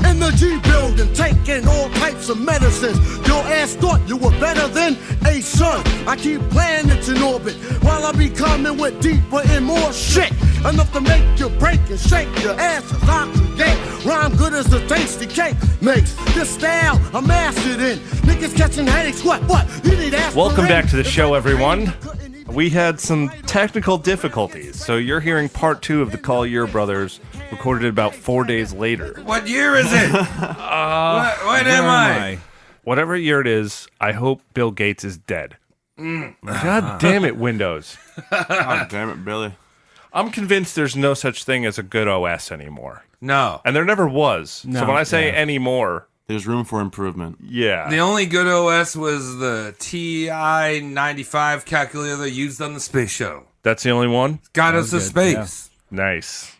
In the G building, taking all types of medicines. Your ass thought you were better than a son. I keep planets in orbit while I be coming with deeper and more shit. Enough to make you break and shake your ass as I create. Rhyme good as the tasty cake makes. This style I'm mastered in. Niggas catching headaches. What? You need aspirin? Welcome back to the show, everyone. We had some technical difficulties, so you're hearing part 2 of the Collyer brothers, recorded about 4 days later. What year is it? What am I? Whatever year it is, I hope Bill Gates is dead. God damn it, Windows. God damn it, Billy. I'm convinced there's no such thing as a good OS anymore. No. And there never was. So when I say anymore, There's room for improvement. yeah. The only good OS was the TI-95 calculator used on the space shuttle. That's the only one? Got us to good, space. Nice.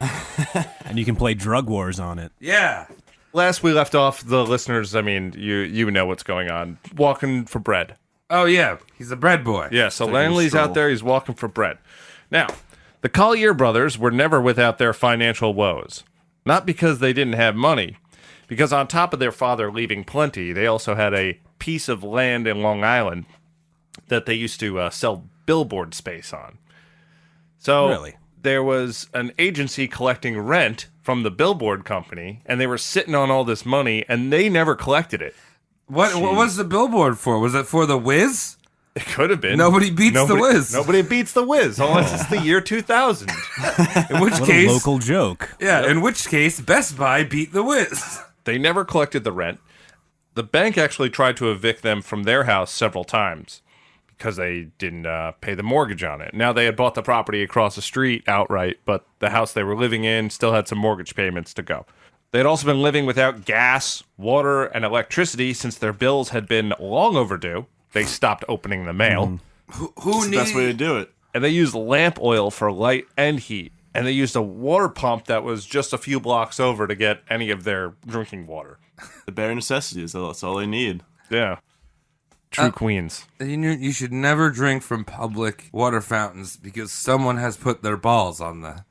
And you can play Drug Wars on it. Yeah. Last we left off, the listeners, I mean, you know what's going on. Walking for bread. Oh, yeah. He's a bread boy. Yeah, so Taking a Langley's stroll. out there, he's walking for bread. Now, the Collyer brothers were never without their financial woes. Not because they didn't have money, because on top of their father leaving plenty, they also had a piece of land in Long Island that they used to sell billboard space on. So Really? there was an agency collecting rent from the billboard company, and they were sitting on all this money, and they never collected it. What was the billboard for? Was it for the Wiz? It could have been. Nobody beats the Wiz. Nobody beats the Wiz, unless it's the year 2000. In which What case, a local joke. yeah. In which case, Best Buy beat the Wiz. They never collected the rent. The bank actually tried to evict them from their house several times because they didn't pay the mortgage on it. Now, they had bought the property across the street outright, but the house they were living in still had some mortgage payments to go. They had also been living without gas, water, and electricity since their bills had been long overdue. They stopped opening the mail. Who That's the best way to do it. And they used lamp oil for light and heat. And they used a water pump that was just a few blocks over to get any of their drinking water. The bare necessities. That's all they need. Yeah. True queens. You should never drink from public water fountains because someone has put their balls on the.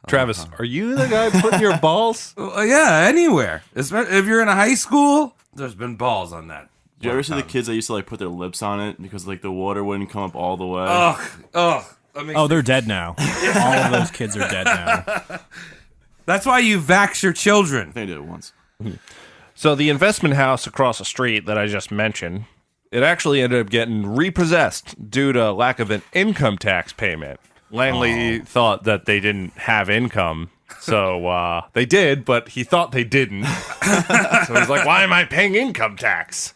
Travis, are you the guy putting your balls? Yeah, anywhere. If you're in a high school, there's been balls on that. Did you ever see the kids that used to like put their lips on it because like the water wouldn't come up all the way? Ugh. Oh, they're dead now. All of those kids are dead now. That's why you vax your children. I think I did it once. So the investment house across the street that I just mentioned, it actually ended up getting repossessed due to lack of an income tax payment. Langley thought that they didn't have income, so they did, but he thought they didn't. So he's like, why am I paying income tax?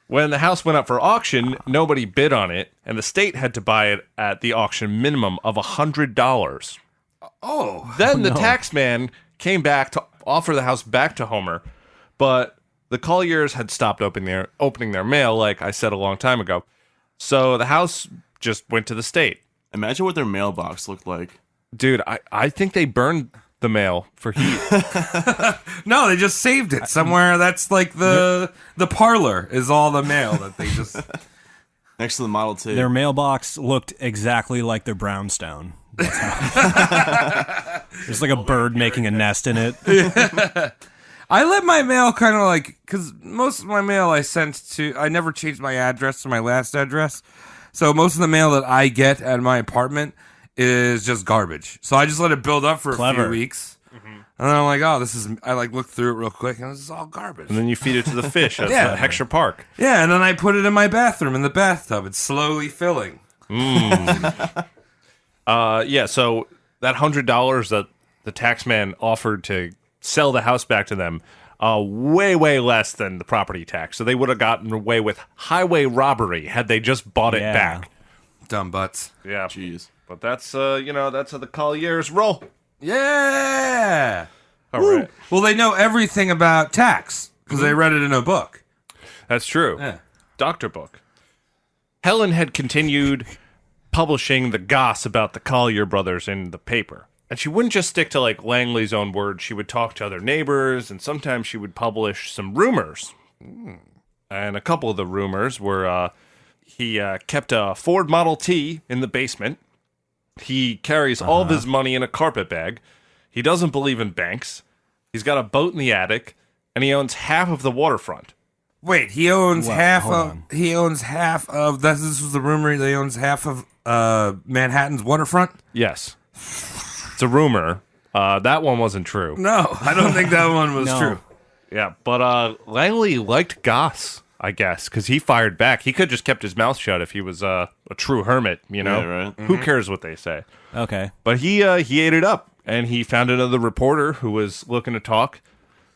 When the house went up for auction, nobody bid on it, and the state had to buy it at the auction minimum of $100. Oh. Then the tax man came back to offer the house back to Homer, but the Colliers had stopped opening their mail, like I said a long time ago. So the house just went to the state. Imagine what their mailbox looked like. Dude, I think they burned the mail for heat. No, they just saved it somewhere. That's like the parlor is all the mail that they just... Next to the Model T. Their mailbox looked exactly like their brownstone. That's how. There's like a bird making a nest in it. I let my mail kind of like, because most of my mail I never changed my address to my last address. So most of the mail that I get at my apartment is just garbage. So I just let it build up for a few weeks. And then I'm like, I like looked through it real quick and this is all garbage. And then you feed it to the fish at the Heckscher Park. Yeah, and then I put it in my bathroom in the bathtub. It's slowly filling. Yeah, so that $100 that the tax man offered to sell the house back to them, way less than the property tax. So they would have gotten away with highway robbery had they just bought it back. Dumb butts. Yeah. Jeez. But that's that's how the Colliers roll. Yeah. All right. Well, they know everything about tax because they read it in a book. That's true. Yeah. Doctor book. Helen had continued publishing the goss about the Collyer brothers in the paper. And she wouldn't just stick to like Langley's own words. She would talk to other neighbors, and sometimes she would publish some rumors. And a couple of the rumors were he kept a Ford Model T in the basement. He carries all of his money in a carpet bag. He doesn't believe in banks. He's got a boat in the attic, and he owns half of the waterfront. Wait, he owns half hold of. on. He owns half of. This was the rumor. That he owns half of Manhattan's waterfront. Yes, it's a rumor. That one wasn't true. No, I don't think that one was No. true. Yeah, but Langley liked goss, I guess, because he fired back. He could have just kept his mouth shut if he was a true hermit, you know? Yeah, right. Who cares what they say? Okay. But he ate it up, and he found another reporter who was looking to talk,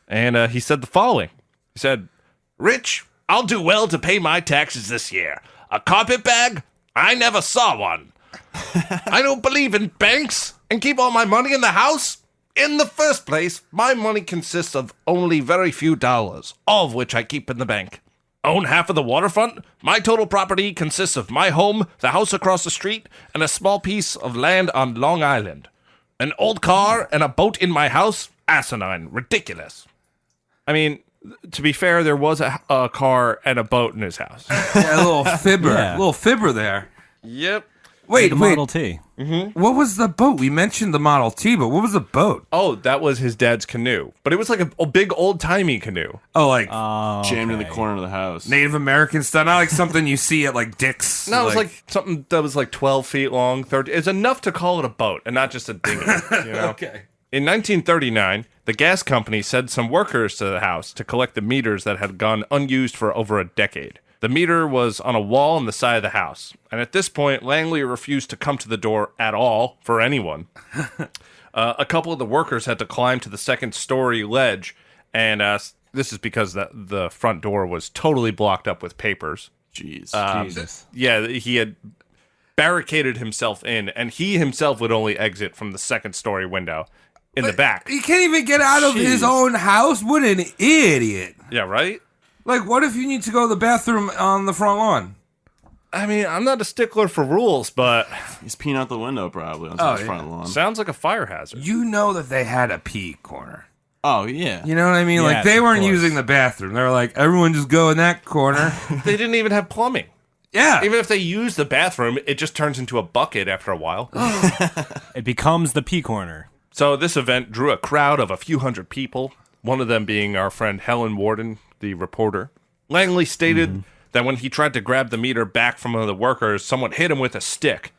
and he said the following. He said, "Rich, I'll do well to pay my taxes this year. A carpet bag? I never saw one. I don't believe in banks and keep all my money in the house. In the first place, my money consists of only very few dollars, all of which I keep in the bank. Own half of the waterfront? My total property consists of my home, the house across the street, and a small piece of land on Long Island. An old car and a boat in my house? Asinine. Ridiculous." I mean, to be fair, there was a car and a boat in his house. Yeah, a little fibber. Yeah. Little fibber there. Yep. Wait, The wait. Model T. What was the boat? We mentioned the Model T, but what was the boat? Oh, that was his dad's canoe. But it was like a big old-timey canoe. Oh, like Jammed in the corner of the house. Native American stuff. Not like something you see at like Dick's. No, it was like something that was like 12 feet long, 30. It's enough to call it a boat and not just a dinghy, you know? Okay. In 1939, the gas company sent some workers to the house to collect the meters that had gone unused for over a decade. The meter was on a wall on the side of the house, and at this point, Langley refused to come to the door at all for anyone. A couple of the workers had to climb to the second-story ledge, and this is because the front door was totally blocked up with papers. Jeez. Jesus. Yeah, he had barricaded himself in, and he himself would only exit from the second-story window in the back. He can't even get out of his own house? What an idiot. Yeah, right? Like, what if you need to go to the bathroom on the front lawn? I mean, I'm not a stickler for rules, but He's peeing out the window probably on his front lawn. sounds like a fire hazard. You know that they had a pee corner. Oh, yeah. You know what I mean? Like, Yes, they of weren't course. using the bathroom. They were like, everyone just go in that corner. They didn't even have plumbing. Yeah. Even if they use the bathroom, it just turns into a bucket after a while. It becomes the P corner. So this event drew a crowd of a few hundred people, one of them being our friend Helen Warden, the reporter. Langley stated that when he tried to grab the meter back from one of the workers, someone hit him with a stick.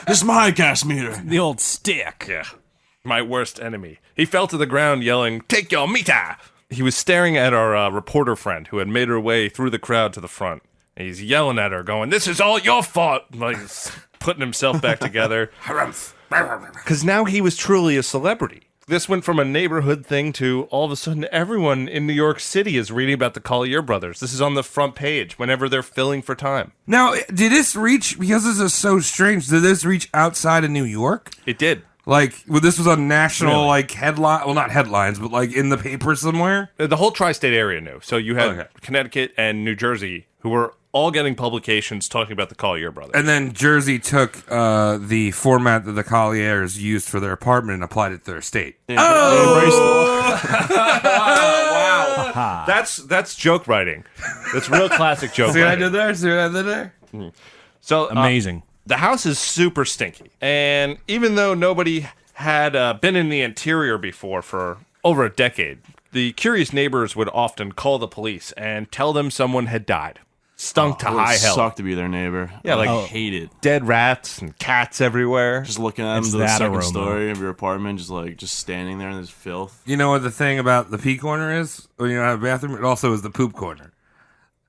This is my gas meter. The old stick. Yeah. My worst enemy. He fell to the ground yelling, "Take your meter!" He was staring at our reporter friend who had made her way through the crowd to the front. And he's yelling at her, going, "This is all your fault!" Like, putting himself back together. Because now he was truly a celebrity. This went from a neighborhood thing to all of a sudden everyone in New York City is reading about the Collyer brothers. This is on the front page whenever they're filling for time. Now, did this reach, because this is so strange, did this reach outside of New York? It did. Like, well, this was on national, Really? like, headline. Well, not headlines, but, like, in the paper somewhere. The whole tri-state area knew. So you had Okay. Connecticut and New Jersey, who were all getting publications talking about the Collyer brothers. And then Jersey took the format that the Colliers used for their apartment and applied it to their state. Wow, that's joke writing. That's real classic joke See what I writing. did there? See what I did there? So Amazing. the house is super stinky, and even though nobody had been in the interior before for over a decade, the curious neighbors would often call the police and tell them someone had died. Stunk to It would high hell. suck to be their neighbor. Yeah, like- I hate it. Dead rats and cats everywhere. Just looking at them It's to the that second aroma. story of your apartment, just standing there in this filth. You know what the thing about the pee corner is? When you don't have a bathroom, it also is the poop corner.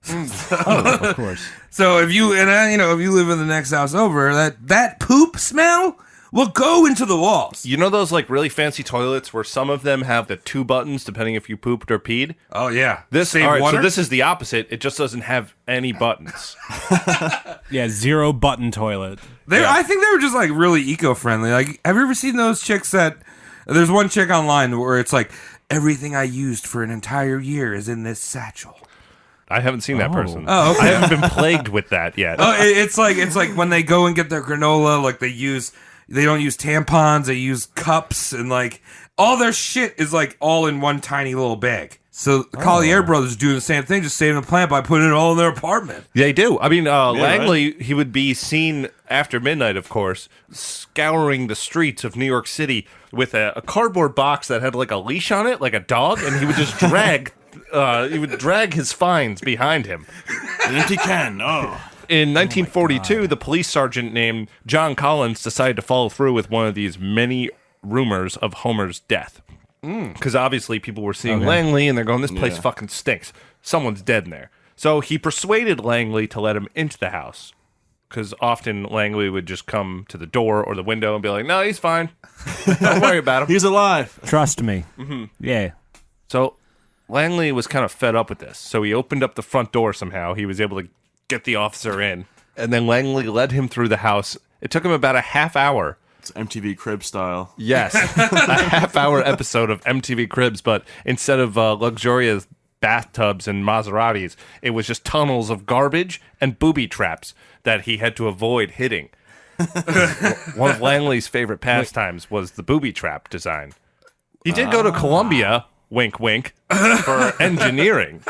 Of course. So if you if you live in the next house over, that poop smell will go into the walls. You know those like really fancy toilets where some of them have the 2 buttons depending if you pooped or peed? Oh yeah, This Save all right, water? so this is the opposite. It just doesn't have any buttons. Yeah, 0 button toilet. I think they were just like really eco-friendly. Like, have you ever seen those chicks that? There's one chick online where it's like everything I used for an entire year is in this satchel. I haven't seen that person. Oh, okay. I haven't been plagued with that yet. Oh, it's like when they go and get their granola, like they don't use tampons, they use cups, and like all their shit is like all in one tiny little bag. So the Collier brothers do the same thing, just saving the planet by putting it all in their apartment. They do. I mean, Langley, right. he would be seen after midnight, of course, scouring the streets of New York City with a cardboard box that had like a leash on it, like a dog, and he would just drag his finds behind him. An empty can. Oh. In 1942, the police sergeant named John Collins decided to follow through with one of these many rumors of Homer's death. Because obviously people were seeing Langley and they're going, this place fucking stinks. Someone's dead in there. So he persuaded Langley to let him into the house. Because often Langley would just come to the door or the window and be like, no, he's fine. Don't worry about him. He's alive. Trust me. Yeah. So Langley was kind of fed up with this. So he opened up the front door somehow. He was able to get the officer in. And then Langley led him through the house. It took him about a half hour. It's MTV Crib style. Yes. A half-hour episode of MTV Cribs, but instead of luxurious bathtubs and Maseratis, it was just tunnels of garbage and booby traps that he had to avoid hitting. One of Langley's favorite pastimes was the booby trap design. He did go to Columbia, wink, wink, for engineering.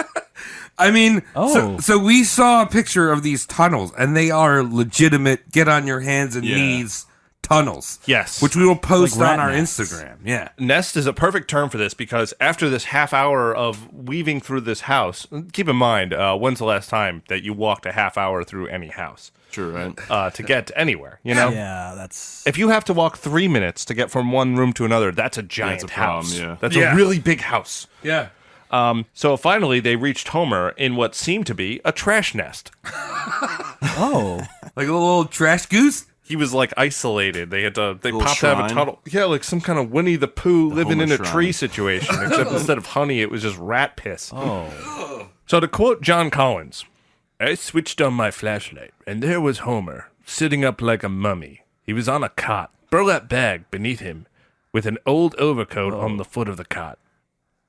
I mean, so we saw a picture of these tunnels, and they are legitimate, get on your hands and knees tunnels. Yes. Which we will post Like rat on our nests. Instagram. Yeah. Nest is a perfect term for this because after this half hour of weaving through this house, keep in mind, when's the last time that you walked a half hour through any house True, right? to get anywhere, you know? Yeah, that's... If you have to walk 3 minutes to get from one room to another, that's a giant That's a problem, house. yeah. That's Yeah. a really big house. Yeah. So finally, they reached Homer in what seemed to be a trash nest. Oh. Like a little trash goose? He was like isolated. They Little popped out of a shrine? tunnel. Yeah, like some kind of Winnie the Pooh living Homer in a shrine. tree situation. Except instead of honey, it was just rat piss. Oh. So to quote John Collins, I switched on my flashlight, and there was Homer, sitting up like a mummy. He was on a cot, burlap bag beneath him, with an old overcoat on the foot of the cot.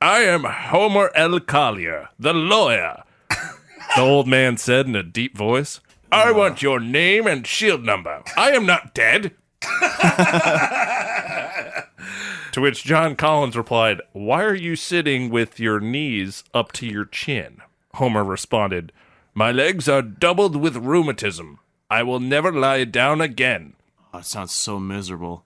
I am Homer L. Collier, the lawyer, the old man said in a deep voice. I want your name and shield number. I am not dead. To which John Collins replied, why are you sitting with your knees up to your chin? Homer responded, my legs are doubled with rheumatism. I will never lie down again. Oh, it sounds so miserable.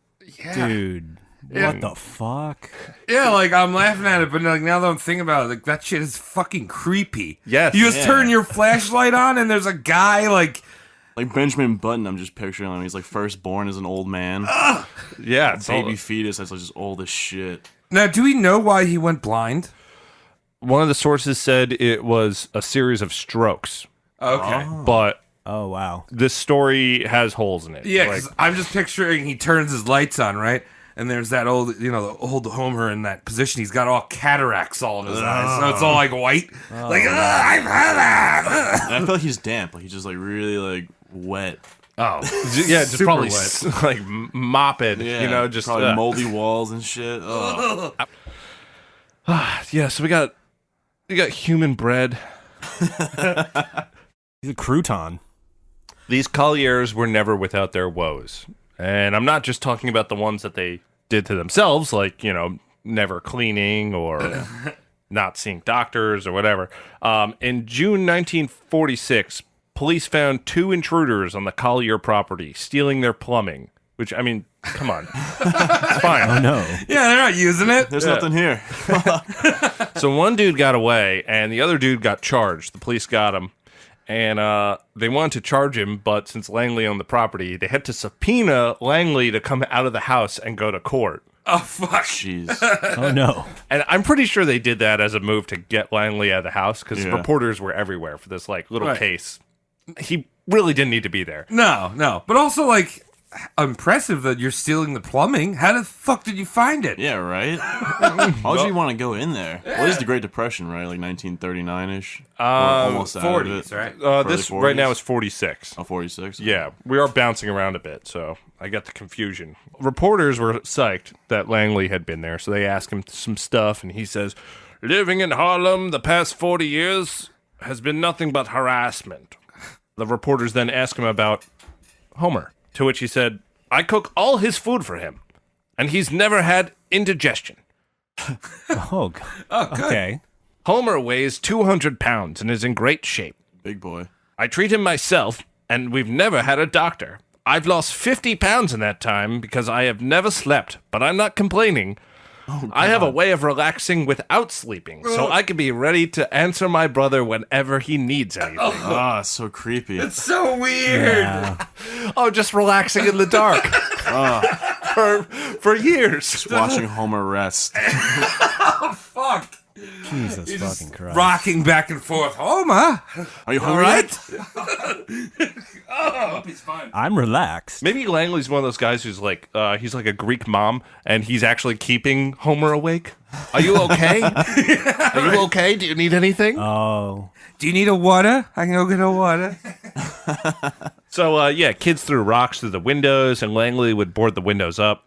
Dude. What the fuck? Yeah, like I'm laughing at it, but like now that I'm thinking about it, like that shit is fucking creepy. Yes. You just Yeah. turn your flashlight on and there's a guy like Like Benjamin Button, I'm just picturing him. He's like first born as an old man. Yeah, it's Baby fetus that's like just old as shit. now do we know why he went blind? one of the sources said it was a series of strokes, Okay. but Oh, wow. this story has holes in it. Yeah, Like, 'cause I'm just picturing he turns his lights on, right? And there's that old, the old Homer in that position. He's got all cataracts all in his eyes, so it's all like white. Like, I've had that. And I feel like he's damp. Like he's just like really like wet. Oh, yeah, just Super probably wet. like mopping, Yeah, just probably moldy walls and shit. Ugh. yeah. So we got human bread. He's a crouton. These Colliers were never without their woes, and I'm not just talking about the ones that they did to themselves, like never cleaning or not seeing doctors or whatever. In June 1946. Police found 2 intruders on the Collyer property, stealing their plumbing. Which, I mean, come on. It's fine. Oh, no. Yeah, they're not using it. There's nothing here. So one dude got away, and the other dude got charged. The police got him. And they wanted to charge him, but since Langley owned the property, they had to subpoena Langley to come out of the house and go to court. Oh, fuck. Jeez. Oh, no. And I'm pretty sure they did that as a move to get Langley out of the house, because Yeah. reporters were everywhere for this little Right. case. He really didn't need to be there. No. But also, impressive that you're stealing the plumbing. How the fuck did you find it? Yeah, right? Why would you want to go in there? Well, this is the Great Depression, right? Like 1939-ish? Almost out of 40s, it. right? Early This right 40s? now is 46. Oh, 46? Yeah, we are bouncing around a bit, so I got the confusion. Reporters were psyched that Langley had been there, so they asked him some stuff, and he says, "Living in Harlem the past 40 years has been nothing but harassment." The reporters then asked him about Homer, to which he said, "I cook all his food for him, and he's never had indigestion. Oh, good. okay. Homer weighs 200 pounds and is in great shape. Big boy. I treat him myself, and we've never had a doctor. I've lost 50 pounds in that time because I have never slept, but I'm not complaining. I have a way of relaxing without sleeping, so I can be ready to answer my brother whenever he needs anything." Ah, it's so creepy. It's so weird. Yeah. Oh, just relaxing in the dark. For years. Just watching Homer rest. Fuck. Jesus fucking Christ. Rocking back and forth. Homer. Are you All hungry? right. He's fine. I'm relaxed. Maybe Langley's one of those guys who's he's like a Greek mom, and he's actually keeping Homer awake. Are you okay? Are you okay? Do you need anything? Oh. Do you need a water? I can go get a water. So, kids threw rocks through the windows, and Langley would board the windows up,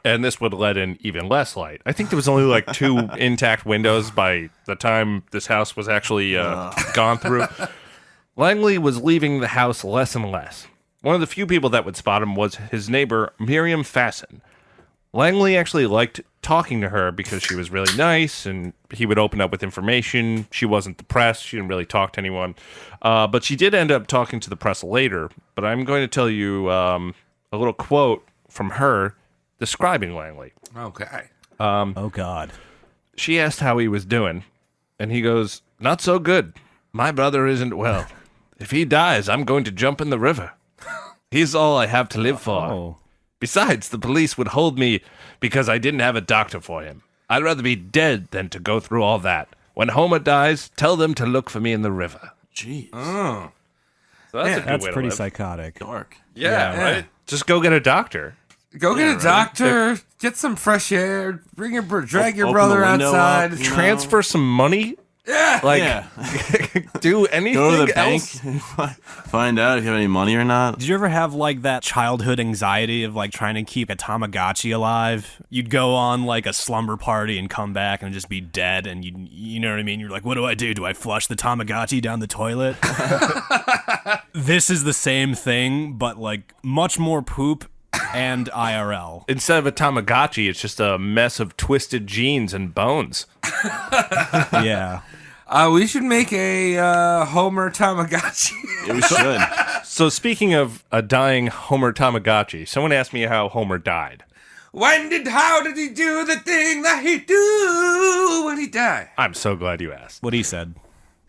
and this would let in even less light. I think there was only 2 intact windows by the time this house was actually gone through. Langley was leaving the house less and less. One of the few people that would spot him was his neighbor, Miriam Fasten. Langley actually liked talking to her because she was really nice, and he would open up with information. She wasn't the press. She didn't really talk to anyone. But she did end up talking to the press later. But I'm going to tell you a little quote from her describing Langley. Okay. Oh, God. She asked how he was doing, and he goes, "Not so good. My brother isn't well. If he dies, I'm going to jump in the river. He's all I have to live for. Oh. Besides, the police would hold me because I didn't have a doctor for him. I'd rather be dead than to go through all that. When Homer dies, tell them to look for me in the river." Jeez. Oh. So that's a good That's way to pretty live. psychotic. Dark. Yeah, right? Just go get a doctor. Go get a right. doctor. Get some fresh air. Drag your Open brother the window outside. up, you know? Transfer some money? Yeah. Yeah. Do anything Go to the bank. else? Find out if you have any money or not. Did you ever have that childhood anxiety of trying to keep a Tamagotchi alive? You'd go on a slumber party and come back and just be dead, and you know what I mean? You're like, what do I do? Do I flush the Tamagotchi down the toilet? This is the same thing, but much more poop and IRL. Instead of a Tamagotchi, it's just a mess of twisted jeans and bones. Yeah. We should make a Homer Tamagotchi. Yeah, we should. So speaking of a dying Homer Tamagotchi, someone asked me how Homer died. How did he do the thing that he do when he died? I'm so glad you asked. What he said.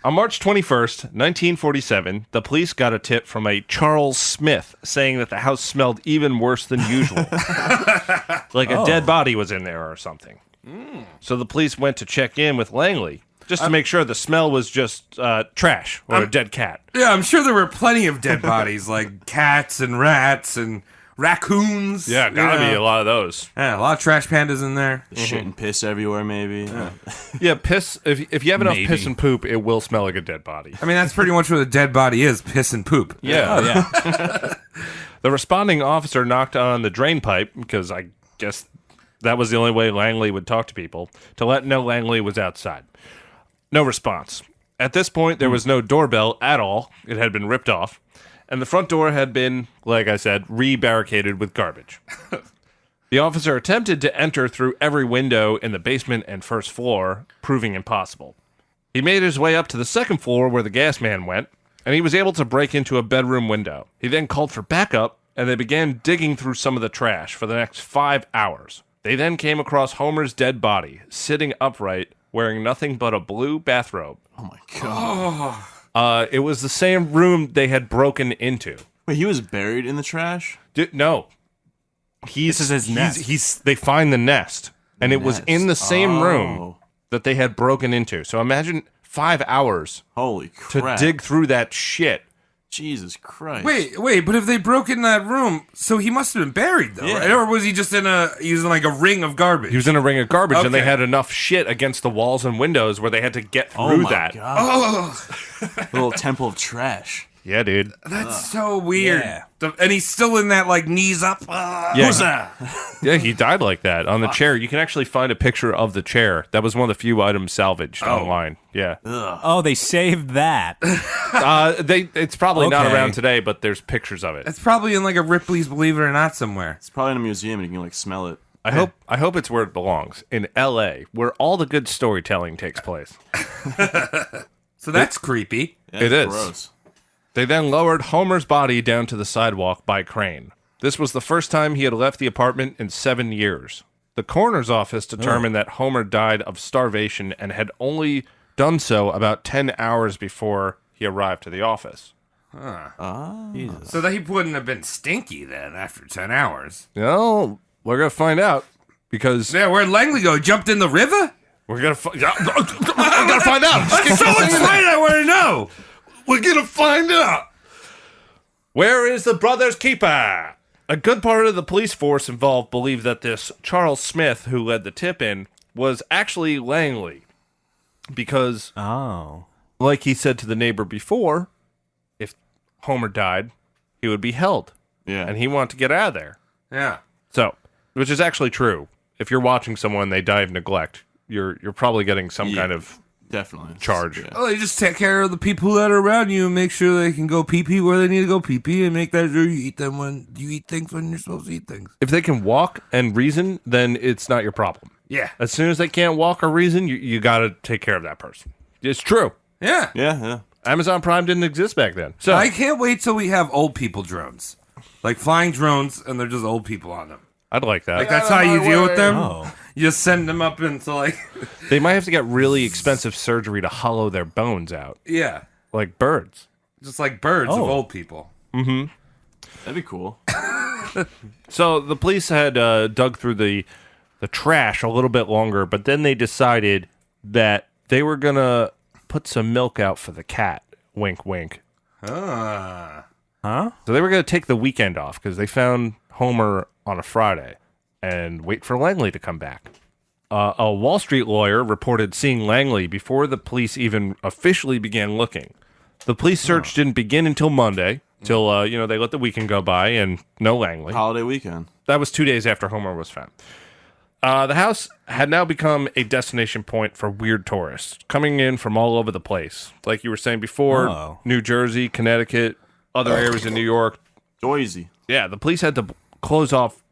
On March 21st, 1947, the police got a tip from a Charles Smith saying that the house smelled even worse than usual. Like a dead body was in there or something. So the police went to check in with Langley just to make sure the smell was just trash or a dead cat. Yeah, I'm sure there were plenty of dead bodies, like cats and rats and raccoons. Yeah, gotta be a lot of those. Yeah, a lot of trash pandas in there. Shit and piss everywhere, maybe. Yeah, piss. If you have enough Maybe. piss and poop, it will smell like a dead body. I mean, that's pretty much what a dead body is, piss and poop. Yeah. Oh, yeah. The responding officer knocked on the drain pipe, because I guess that was the only way Langley would talk to people, to let know Langley was outside. No response. At this point, there was no doorbell at all. It had been ripped off. And the front door had been, like I said, re-barricaded with garbage. The officer attempted to enter through every window in the basement and first floor, proving impossible. He made his way up to the second floor where the gas man went, and he was able to break into a bedroom window. He then called for backup, and they began digging through some of the trash for the next 5 hours. They then came across Homer's dead body, sitting upright, wearing nothing but a blue bathrobe. Oh my god. It was the same room they had broken into. Wait, he was buried in the trash? No. This is his nest. They find the nest, and it was in the same room Oh. that they had broken into. So imagine 5 hours Holy to crap. dig through that shit. Jesus Christ. Wait, but if they broke in that room, so he must have been buried, though, Yeah. right? Or was he just using like a ring of garbage? He was in a ring of garbage, and they Okay. had enough shit against the walls and windows where they had to get Oh through my that. God. Oh, Little temple of trash. Yeah, dude. that's so weird. Yeah. And he's still in that, like, knees up. Yeah, Who's that? Yeah, he died like that on the chair. You can actually find a picture of the chair. That was one of the few items salvaged online. Yeah, Oh, they saved that. it's probably not Okay. around today, but there's pictures of it. It's probably in, like, a Ripley's Believe It or Not somewhere. It's probably in a museum and you can like smell it. I hope it's where it belongs, in L.A., where all the good storytelling takes place. So that's creepy. Yeah, It it's is. gross. They then lowered Homer's body down to the sidewalk by crane. This was the first time he had left the apartment in 7 years. The coroner's office determined that Homer died of starvation and had only done so about 10 hours before he arrived to the office. So that he wouldn't have been stinky then after 10 hours. No, we're going to find out, because Yeah, where'd Langley go? Jumped in the river? we're going to find out. I'm so excited, I want to know. We're going to find out. Where is the brother's keeper? A good part of the police force involved believed that this Charles Smith, who led the tip-in, was actually Langley. Because, Oh. like he said to the neighbor before, if Homer died, he would be held. Yeah. And he wanted to get out of there. Yeah. So, which is actually true. If you're watching someone, they die of neglect, you're probably getting some kind of Definitely. charge. Yeah. Well, you just take care of the people that are around you and make sure they can go pee-pee where they need to go pee-pee and make that sure you eat them when you eat things when you're supposed to eat things. If they can walk and reason, then it's not your problem. Yeah. As soon as they can't walk or reason, you got to take care of that person. It's true. Yeah. Yeah. Amazon Prime didn't exist back then. So I can't wait till we have old people drones. Like flying drones and they're just old people on them. I'd like that. Like that's how you deal with them? Oh. You just send them up into like... They might have to get really expensive surgery to hollow their bones out, yeah. like birds. Just like birds of Oh. old people. That'd be cool. So the police had dug through the trash a little bit longer, but then they decided that they were going to put some milk out for the cat. Wink, wink. Ah. Huh? So they were going to take the weekend off because they found Homer on a Friday and wait for Langley to come back. A Wall Street lawyer reported seeing Langley before the police even officially began looking. The police search didn't begin until Monday, till they let the weekend go by and no Langley. Holiday weekend. That was 2 days after Homer was found. The house had now become a destination point for weird tourists coming in from all over the place. Like you were saying before, Oh. New Jersey, Connecticut, other areas in New York. Joyzy. Yeah, the police had to close off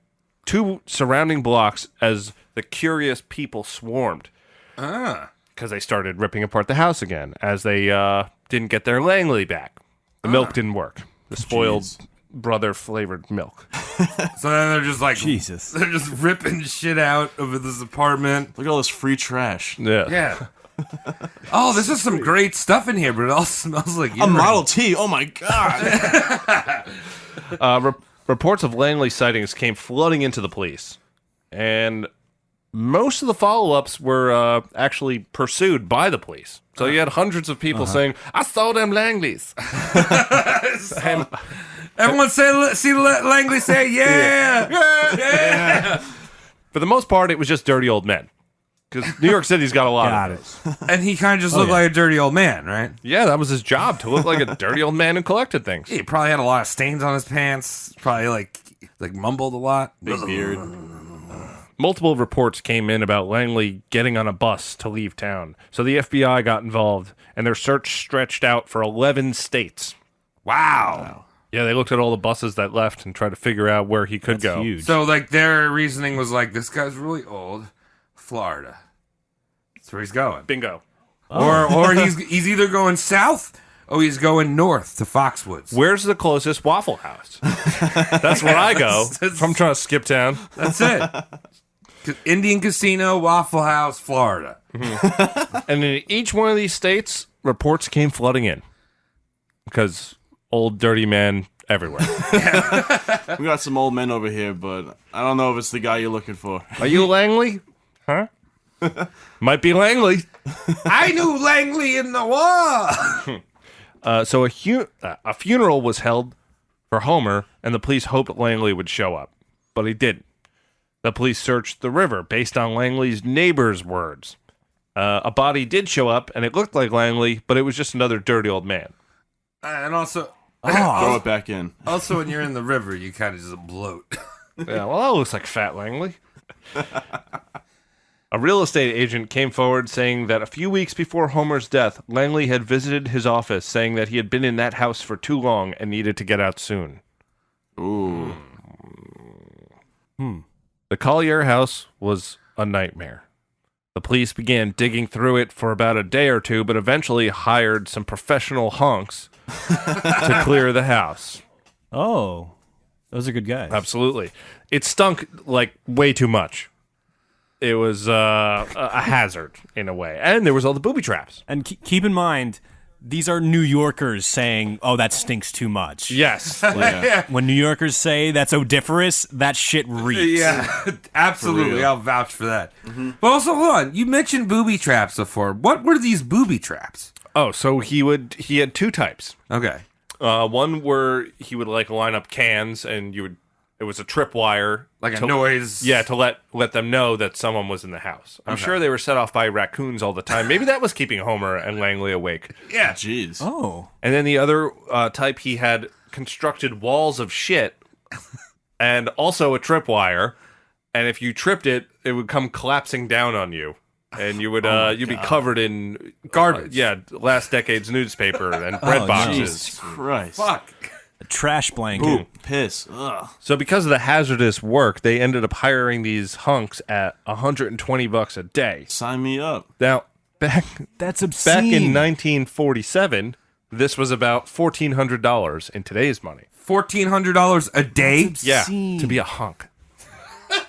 2 surrounding blocks as the curious people swarmed. Because they started ripping apart the house again as they didn't get their Langley back. The milk didn't work. The spoiled Jeez. brother-flavored milk. So then they're just like... Jesus. They're just ripping shit out of this apartment. Look at all this free trash. Yeah. Yeah. Oh, this is some great stuff in here, but it all smells like A urine. Model T. Oh my god. Reports of Langley sightings came flooding into the police, and most of the follow-ups were actually pursued by the police. So you had hundreds of people saying, "I saw them Langleys." Everyone see Langley say, yeah. For the most part, it was just dirty old men. Because New York City's got a lot Got of it. those. And he kind of just looked like a dirty old man, right? Yeah, that was his job, to look like a dirty old man who collected things. He probably had a lot of stains on his pants. Probably like mumbled a lot. Big beard. Multiple reports came in about Langley getting on a bus to leave town. So the FBI got involved, and their search stretched out for 11 states. Wow. Yeah, they looked at all the buses that left and tried to figure out where he could go. Huge. So like their reasoning was like, this guy's really old. Florida. That's where he's going. Bingo. Or he's either going south or he's going north to Foxwoods. Where's the closest Waffle House? That's where I go if I'm trying to skip town. That's it. Indian Casino, Waffle House, Florida. And in each one of these states, reports came flooding in. Because old dirty man everywhere. We got some old men over here, but I don't know if it's the guy you're looking for. Are you Langley? Huh? Might be Langley. I knew Langley in the war. So a funeral was held for Homer, and the police hoped Langley would show up. But he didn't. The police searched the river based on Langley's neighbor's words. A body did show up, and it looked like Langley, but it was just another dirty old man. And also, Throw it back in. also when you're in the river, you kind of just bloat. Yeah, well, that looks like Fat Langley. A real estate agent came forward saying that a few weeks before Homer's death, Langley had visited his office saying that he had been in that house for too long and needed to get out soon. Ooh. The Collyer house was a nightmare. The police began digging through it for about a day or two, but eventually hired some professional hunks to clear the house. Oh, those are good guys. Absolutely. It stunk like way too much. It was a hazard in a way. And there was all the booby traps. And keep in mind, these are New Yorkers saying, "Oh, that stinks too much." Yes. Yeah. When New Yorkers say that's odoriferous, that shit reeks. Yeah, absolutely. real. I'll vouch for that. But also, hold on. You mentioned booby traps before. What were these booby traps? Oh, so he had two types. Okay. One where he would like line up cans and it was a tripwire. Like a noise. Yeah, to let them know that someone was in the house. I'm sure they were set off by raccoons all the time. Maybe that was keeping Homer and Langley awake. Yeah. Jeez. Oh. And then the other type, he had constructed walls of shit and also a tripwire. And if you tripped it, it would come collapsing down on you. And you would you'd be covered in Garbage. last decade's newspaper and bread boxes. Jesus Christ. Fuck. A trash blanket. Ooh, piss. Ugh. So because of the hazardous work, they ended up hiring these hunks at $120 a day. Sign me up. Now, back That's obscene. in 1947, this was about $1,400 in today's money. $1,400 a day? Yeah, Obscene. to be a hunk.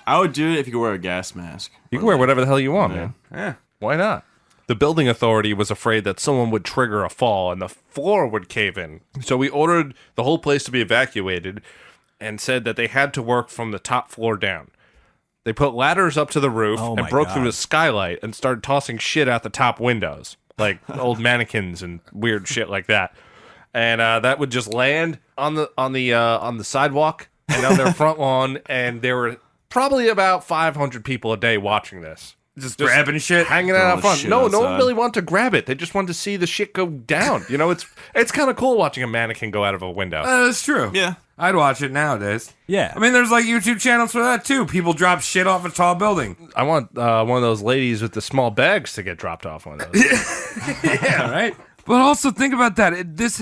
I would do it if you could wear a gas mask. You can wear whatever the hell you want, man. Yeah. Why not? The building authority was afraid that someone would trigger a fall and the floor would cave in. So we ordered the whole place to be evacuated and said that they had to work from the top floor down. They put ladders up to the roof Oh and my broke God. through the skylight and started tossing shit out the top windows, like old mannequins and weird shit like that. And that would just land on the sidewalk and on their front lawn. And there were probably about 500 people a day watching this. Just grabbing shit. Hanging out Throwing out front. shit No one outside. really wanted to grab it. They just wanted to see the shit go down. You know, it's kind of cool watching a mannequin go out of a window. That's true. Yeah. I'd watch it nowadays. Yeah. I mean, there's like YouTube channels for that too. People drop shit off a tall building. I want one of those ladies with the small bags to get dropped off one of those. Yeah, right. But also think about that. This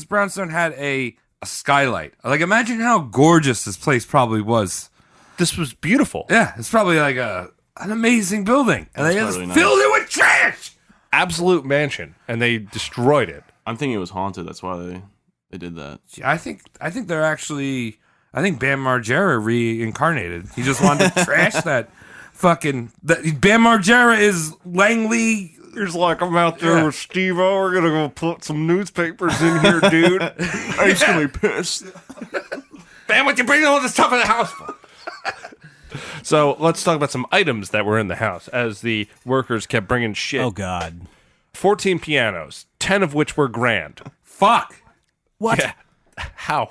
brownstone had a skylight. Like, imagine how gorgeous this place probably was. This was beautiful. Yeah, it's probably like an amazing building, and they just really nice. filled it with trash. Absolute mansion, and they destroyed it. I'm thinking it was haunted. That's why they did that. I think they're actually. I think Bam Margera reincarnated. He just wanted to trash that fucking. Bam Margera is Langley. It's like I'm out there Yeah. with Steve-O. We're going to go put some newspapers in here, dude. I used to be pissed. Bam, what you bringing all this stuff in the house for? So let's talk about some items that were in the house as the workers kept bringing shit. Oh God. 14 pianos, 10 of which were grand. Fuck. What? Yeah. How?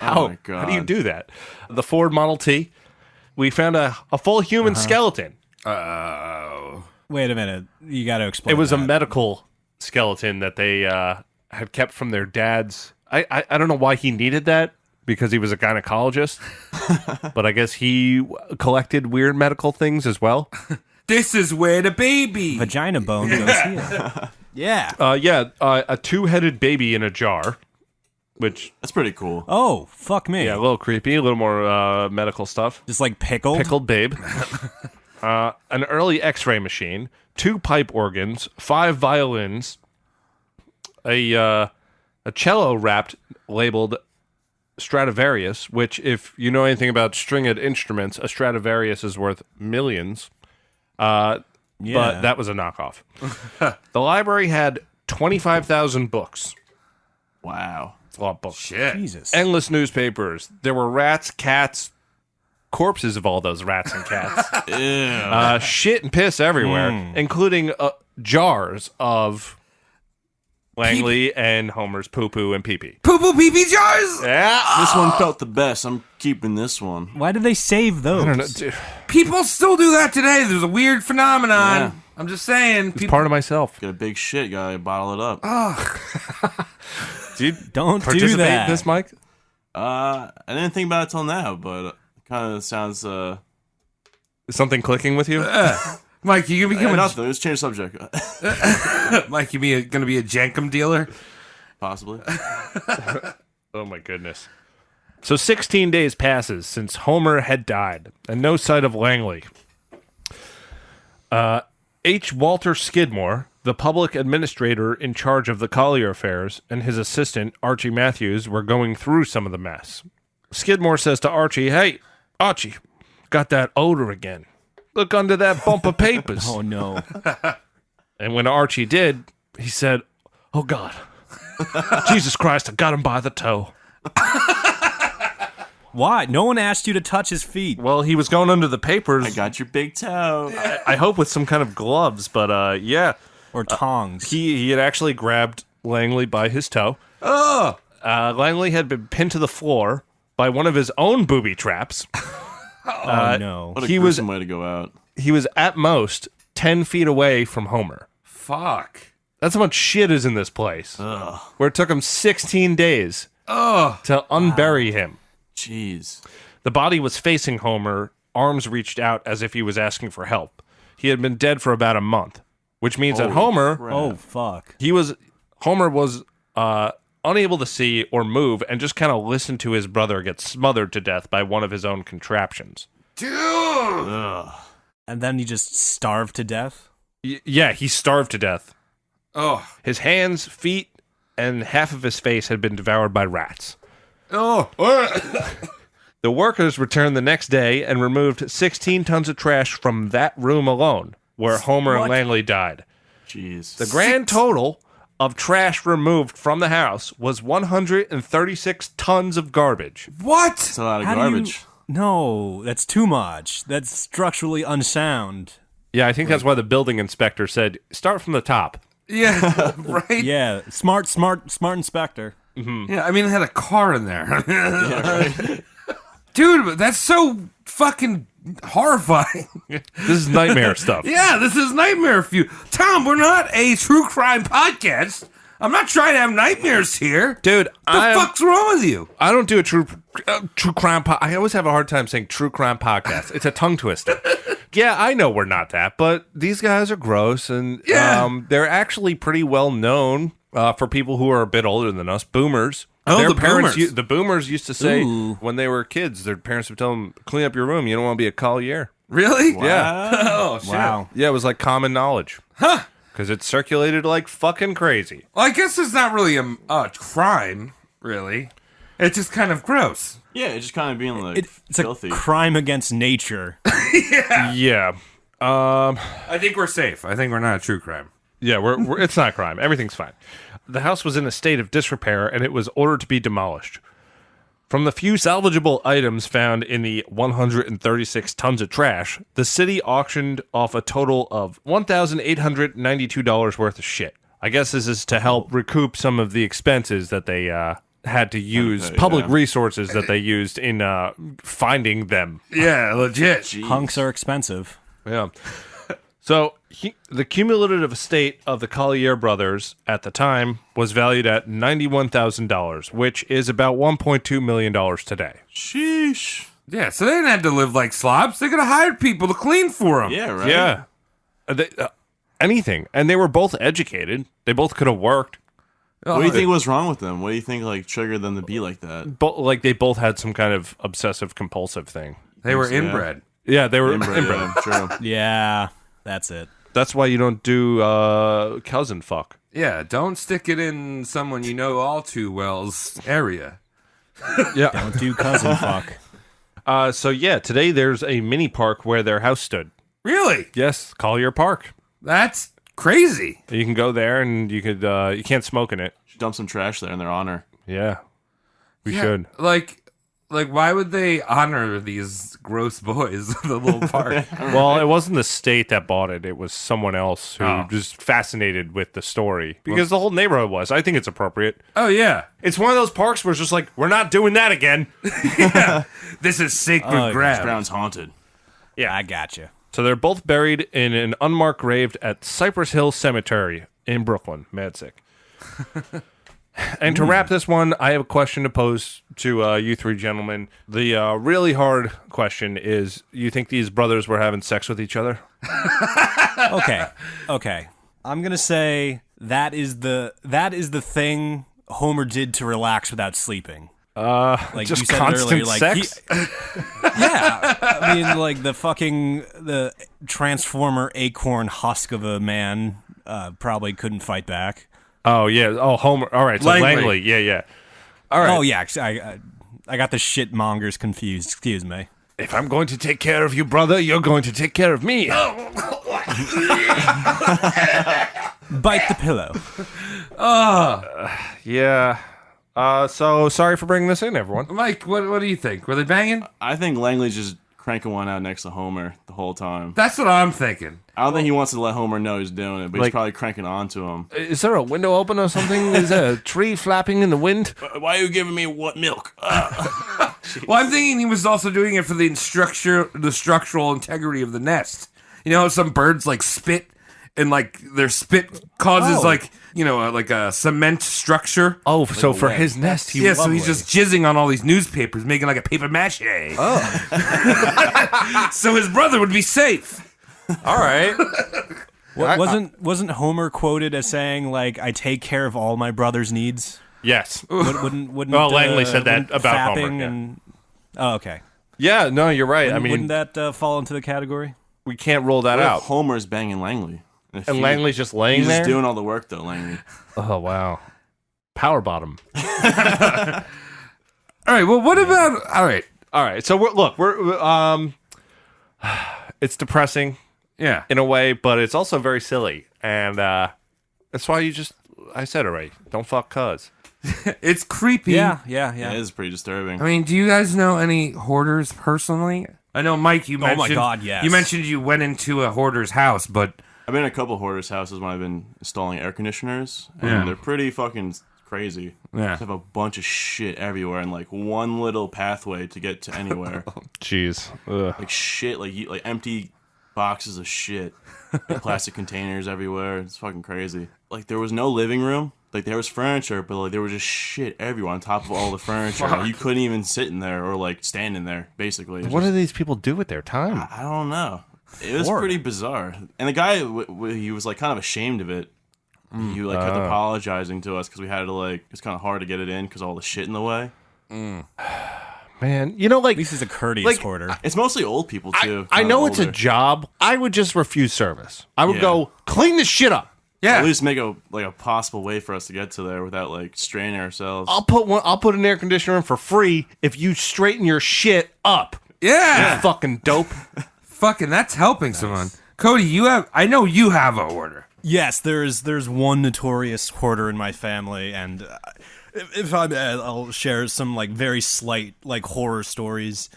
Oh my How do you God. do that? The Ford Model T. We found a full human skeleton. Oh Wait a minute. You got to explain. It was that. a medical skeleton that they had kept from their dad's. I don't know why he needed that, because he was a gynecologist, but I guess he collected weird medical things as well. This is where the baby. Vagina bone goes here. Yeah. A 2-headed baby in a jar, which, That's pretty cool. Oh, fuck me. yeah, a little creepy, a little more medical stuff. Just like pickled. Pickled babe. An early X-ray machine, 2 pipe organs, 5 violins, a cello wrapped labeled Stradivarius, which, if you know anything about stringed instruments, a Stradivarius is worth millions. But that was a knockoff. The library had 25,000 books. Wow. It's a lot of books. Shit. Jesus. Endless newspapers. There were rats, cats, corpses of all those rats and cats. Shit and piss everywhere, including jars of Langley and Homer's poo-poo and pee-pee. Poo-poo pee-pee jars? Yeah. This one felt the best. I'm keeping this one. Why did they save those? I don't know. Dude, People still do that today. There's a weird phenomenon. Yeah. I'm just saying. it's part of myself. Get a big shit, gotta bottle it up. Do you Don't participate do that. in this, Mike? I didn't think about it till now, but it kind of sounds. Is something clicking with you? Mike, you gonna become Nothing. Let's change the subject. Mike, you gonna be a jankum dealer? Possibly. Oh my goodness. So 16 days passes since Homer had died, and no sight of Langley. H. Walter Skidmore, the public administrator in charge of the Collyer affairs, and his assistant, Archie Matthews, were going through some of the mess. Skidmore says to Archie, "Hey, Archie, got that odor again. Look under that bump of papers." Oh, no. And when Archie did, he said, "Oh, God. Jesus Christ, I got him by the toe." Why? No one asked you to touch his feet. Well, he was going under the papers. I got your big toe. I hope with some kind of gloves, but yeah. Or tongs. He had actually grabbed Langley by his toe. Oh! Langley had been pinned to the floor by one of his own booby traps. Oh, no. What a He was- gruesome way to go out. He was at most 10 feet away from Homer. Fuck. That's how much shit is in this place. Ugh. Where it took him 16 days to unbury him. Jeez. The body was facing Homer, arms reached out as if he was asking for help. He had been dead for about a month, which means that Homer, crap. Oh, fuck. Homer was unable to see or move and just kind of listened to his brother get smothered to death by one of his own contraptions. Dude! Ugh. And then he just starved to death? Yeah, he starved to death. Oh. His hands, feet, and half of his face had been devoured by rats. Oh. The workers returned the next day and removed 16 tons of trash from that room alone, where Homer and Langley died. Jeez. The grand total of trash removed from the house was 136 tons of garbage. What? That's a lot of How do garbage. No, that's too much. That's structurally unsound. Yeah, I think that's why the building inspector said, start from the top. Yeah, right? Yeah, smart inspector. Yeah, I mean, it had a car in there. Yeah, right. Dude, but that's so fucking horrifying. This is nightmare stuff. Yeah, this is nightmare for you. Tom, we're not a true crime podcast. I'm not trying to have nightmares here. Dude, What the fuck's wrong with you? I don't do a true crime I always have a hard time saying true crime podcast. It's a tongue twister. Yeah, I know we're not that, but these guys are gross, and they're actually pretty well known for people who are a bit older than us, boomers. Oh, Their the parents, boomers. the boomers used to say Ooh. when they were kids, their parents would tell them, clean up your room, you don't want to be a Collyer. Really? Yeah. Oh, shit. Wow. Yeah, it was like common knowledge. Huh. Because it circulated like fucking crazy. Well, I guess it's not really a crime, really. It's just kind of gross. Yeah, it's just kind of being like It's filthy. a crime against nature. Yeah. I think we're safe. I think we're not a true crime. Yeah, we're it's not crime. Everything's fine. The house was in a state of disrepair, and it was ordered to be demolished. From the few salvageable items found in the 136 tons of trash, the city auctioned off a total of $1,892 worth of shit. I guess this is to help recoup some of the expenses that they had to use, Okay, public yeah. resources that they used in finding them. Yeah, legit. Hunks are expensive. Yeah. So the cumulative estate of the Collyer brothers at the time was valued at $91,000, which is about $1.2 million today. Sheesh. Yeah, so they didn't have to live like slobs. They could have hired people to clean for them. Yeah, right? Yeah. Anything. And they were both educated. They both could have worked. What do you think was wrong with them? What do you think like triggered them to be like that? They both had some kind of obsessive compulsive thing. They were inbred. Yeah, they were Inbred, inbred. yeah, true. Yeah, that's it. That's why you don't do cousin fuck. Yeah, don't stick it in someone you know all too well's area. Yeah. Don't do cousin fuck. So yeah, today there's a mini park where their house stood. Really? Yes, Collyer Park. That's crazy. You can go there and you could you can't smoke in it. Should dump some trash there in their honor. Yeah. We Yeah, should. Like, why would they honor these gross boys with a little park? Well, it wasn't the state that bought it. It was someone else who Oh. was fascinated with the story. Because the whole neighborhood was. I think it's appropriate. Oh, yeah. It's one of those parks where it's just like, we're not doing that again. This is sacred Oh, ground. Brown's haunted. Yeah. I gotcha. So they're both buried in an unmarked grave at Cypress Hill Cemetery in Brooklyn. Mad sick. And to wrap this one, I have a question to pose to you three gentlemen. The really hard question is, you think these brothers were having sex with each other? Okay. I'm gonna say that is the thing Homer did to relax without sleeping. Like just you said constant earlier, like sex? yeah, I mean, like the Transformer acorn husk of a man probably couldn't fight back. Oh, yeah. Oh, Homer. All right. So Langley. Yeah. All right. Oh yeah, I got the shitmongers confused. Excuse me. If I'm going to take care of you, brother, you're going to take care of me. Bite the pillow. Yeah. So sorry for bringing this in, everyone. Mike, what do you think? Were they banging? I think Langley's just cranking one out next to Homer the whole time. That's what I'm thinking. I don't think he wants to let Homer know he's doing it, but he's Like- probably cranking onto him. Is there a window open or something? Is there a tree flapping in the wind? Why are you giving me what milk? Well, I'm thinking he was also doing it for the structural integrity of the nest. You know, some birds like spit, and like their spit causes like a cement structure. Oh, so for his nest, he Yeah, so he's just jizzing on all these newspapers, making like a paper mache. Oh, so his brother would be safe. all right. Wasn't Homer quoted as saying like, "I take care of all my brother's needs"? Yes. Wouldn't Well, Langley said that wouldn't about Homer, fapping yeah. and oh, okay. Yeah. No, you're right. I mean, Wouldn't that fall into the category? we can't rule that What if out. Homer's banging Langley? If And he- Langley's just laying He's there. just doing all the work though, Langley. Oh wow. Power bottom. All right. Well, what about? All right. All right. So we're it's depressing Yeah. in a way, but it's also very silly, and that's why I said already, don't fuck cuz. It's creepy. Yeah. It is pretty disturbing. I mean, do you guys know any hoarders personally? I know, Mike, you mentioned. my God, yes. You mentioned you went into a hoarder's house, but I've been in a couple hoarders' houses when I've been installing air conditioners, and Yeah. they're pretty fucking crazy. Yeah. They have a bunch of shit everywhere and like one little pathway to get to anywhere. Jeez. Ugh. Like shit, like empty boxes of shit, like plastic containers everywhere. It's fucking crazy. Like there was no living room. Like there was furniture, but like there was just shit everywhere on top of all the furniture. Like, you couldn't even sit in there or like stand in there. Basically, It's What just- do these people do with their time? I don't know. It was Hoard. pretty bizarre. And the guy, he was like kind of ashamed of it. He like kept apologizing to us because we had to like. It's kind of hard to get it in because all the shit in the way. Man, you know, like At least he's a courteous Like, hoarder. It's mostly old people too. I kinda know it's a older. job. I would just refuse service. I would Yeah. go clean this shit up. yeah. At least make a possible way for us to get to there without like straining ourselves. I'll put an air conditioner in for free if you straighten your shit up. yeah. Fucking dope. Fucking, that's helping someone. Cody, I know you have a hoarder. Yes, there's one notorious hoarder in my family, and if I'll share some like very slight like horror stories.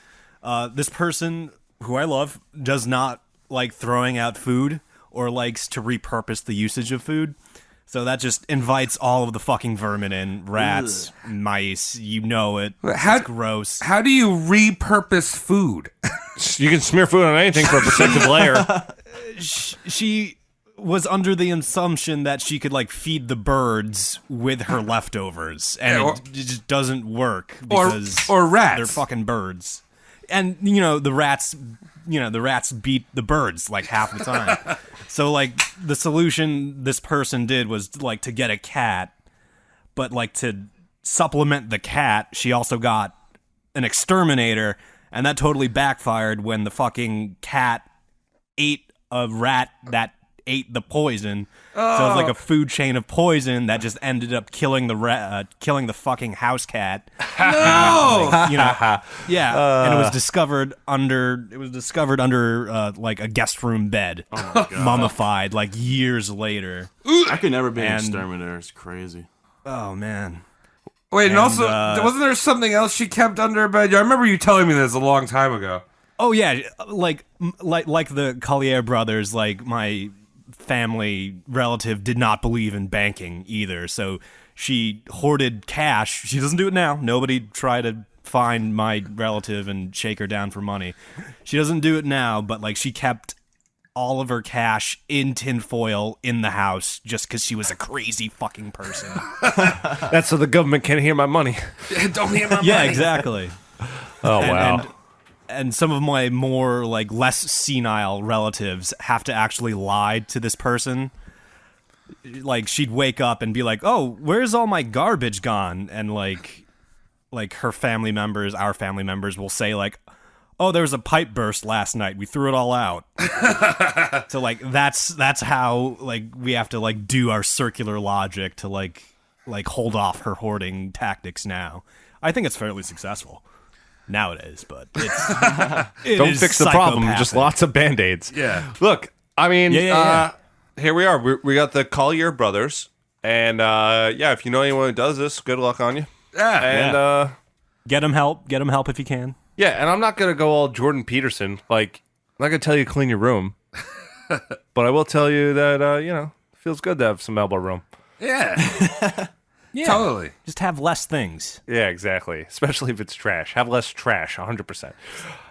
This person who I love does not like throwing out food or likes to repurpose the usage of food. So that just invites all of the fucking vermin in, rats, mice, you know it. How- It's gross. How do you repurpose food? You can smear food on anything for a protective layer. she was under the assumption that she could like feed the birds with her leftovers, and it just doesn't work because or rats. They're fucking birds, and the rats beat the birds like half the time. So like the solution this person did was like to get a cat, but like to supplement the cat, she also got an exterminator, and that totally backfired when the fucking cat ate a rat that ate the poison. So it was like a food chain of poison that just ended up killing the fucking house cat. No. And it was discovered under like a guest room bed, mummified like years later. I could never be an exterminator. It's crazy. Oh man. Wait, and also, wasn't there something else she kept under her bed? I remember you telling me this a long time ago. Oh yeah, like the Collyer brothers, like my family relative did not believe in banking either, so she hoarded cash. She doesn't do it now. Nobody try to find my relative and shake her down for money. She doesn't do it now, but like she kept all of her cash in tinfoil in the house just because she was a crazy fucking person. That's so the government can't hear my money. Don't hear my money. Yeah, exactly. Oh, wow. And some of my more like less senile relatives have to actually lie to this person. Like she'd wake up and be like, "Oh, where's all my garbage gone?" And like her family members, our family members will say like, "Oh, there was a pipe burst last night. We threw it all out." So like that's how like we have to like do our circular logic to like hold off her hoarding tactics now. I think it's fairly successful nowadays, but it's don't fix the problem, just lots of band-aids. Yeah. Look, I mean, Yeah. here we are. We got the Collyer brothers, and if you know anyone who does this, good luck on you. Yeah. And Get him help if you can. yeah, and I'm not gonna go all Jordan Peterson. Like, I'm not gonna tell you to clean your room, but I will tell you that it feels good to have some elbow room. Yeah. Yeah. Totally. Just have less things. Yeah, exactly. Especially if it's trash. Have less trash, 100%.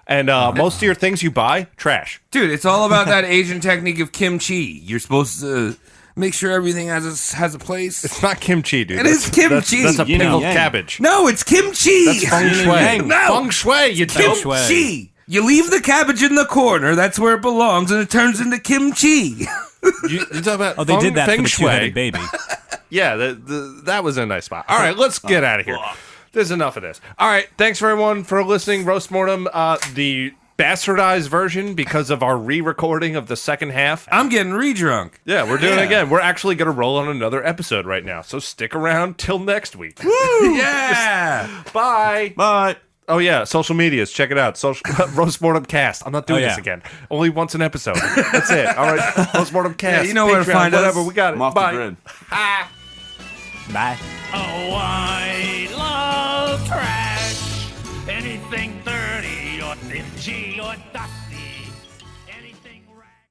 And most of your things you buy, trash. Dude, it's all about that Asian technique of kimchi. You're supposed to make sure everything has a place. It's not kimchi, dude. It is kimchi. That's a Yin and pickled yang. cabbage. No, it's kimchi. That's feng shui. No. Feng shui, you don't. Kimchi. You leave the cabbage in the corner. That's where it belongs, and it turns into kimchi. You talk about Oh, they did that for feng the shui. two-headed baby. Yeah, that was a nice spot. All right, let's get out of here. There's enough of this. All right, thanks for everyone for listening. Roast Mortem, the bastardized version because of our re-recording of the second half. I'm getting re-drunk. Yeah, we're doing it again. We're actually going to roll on another episode right now, so stick around till next week. Woo! Yeah. Bye. Bye. Oh, yeah, social medias. Check it out. Roast Mortem Cast. I'm not doing Oh, yeah. this again. Only once an episode. That's it. All right, Roast Mortem Cast. Yeah, you know where to Patreon, find us. whatever. We got it. I'm off Bye. the grid. Bye. Oh, I love trash.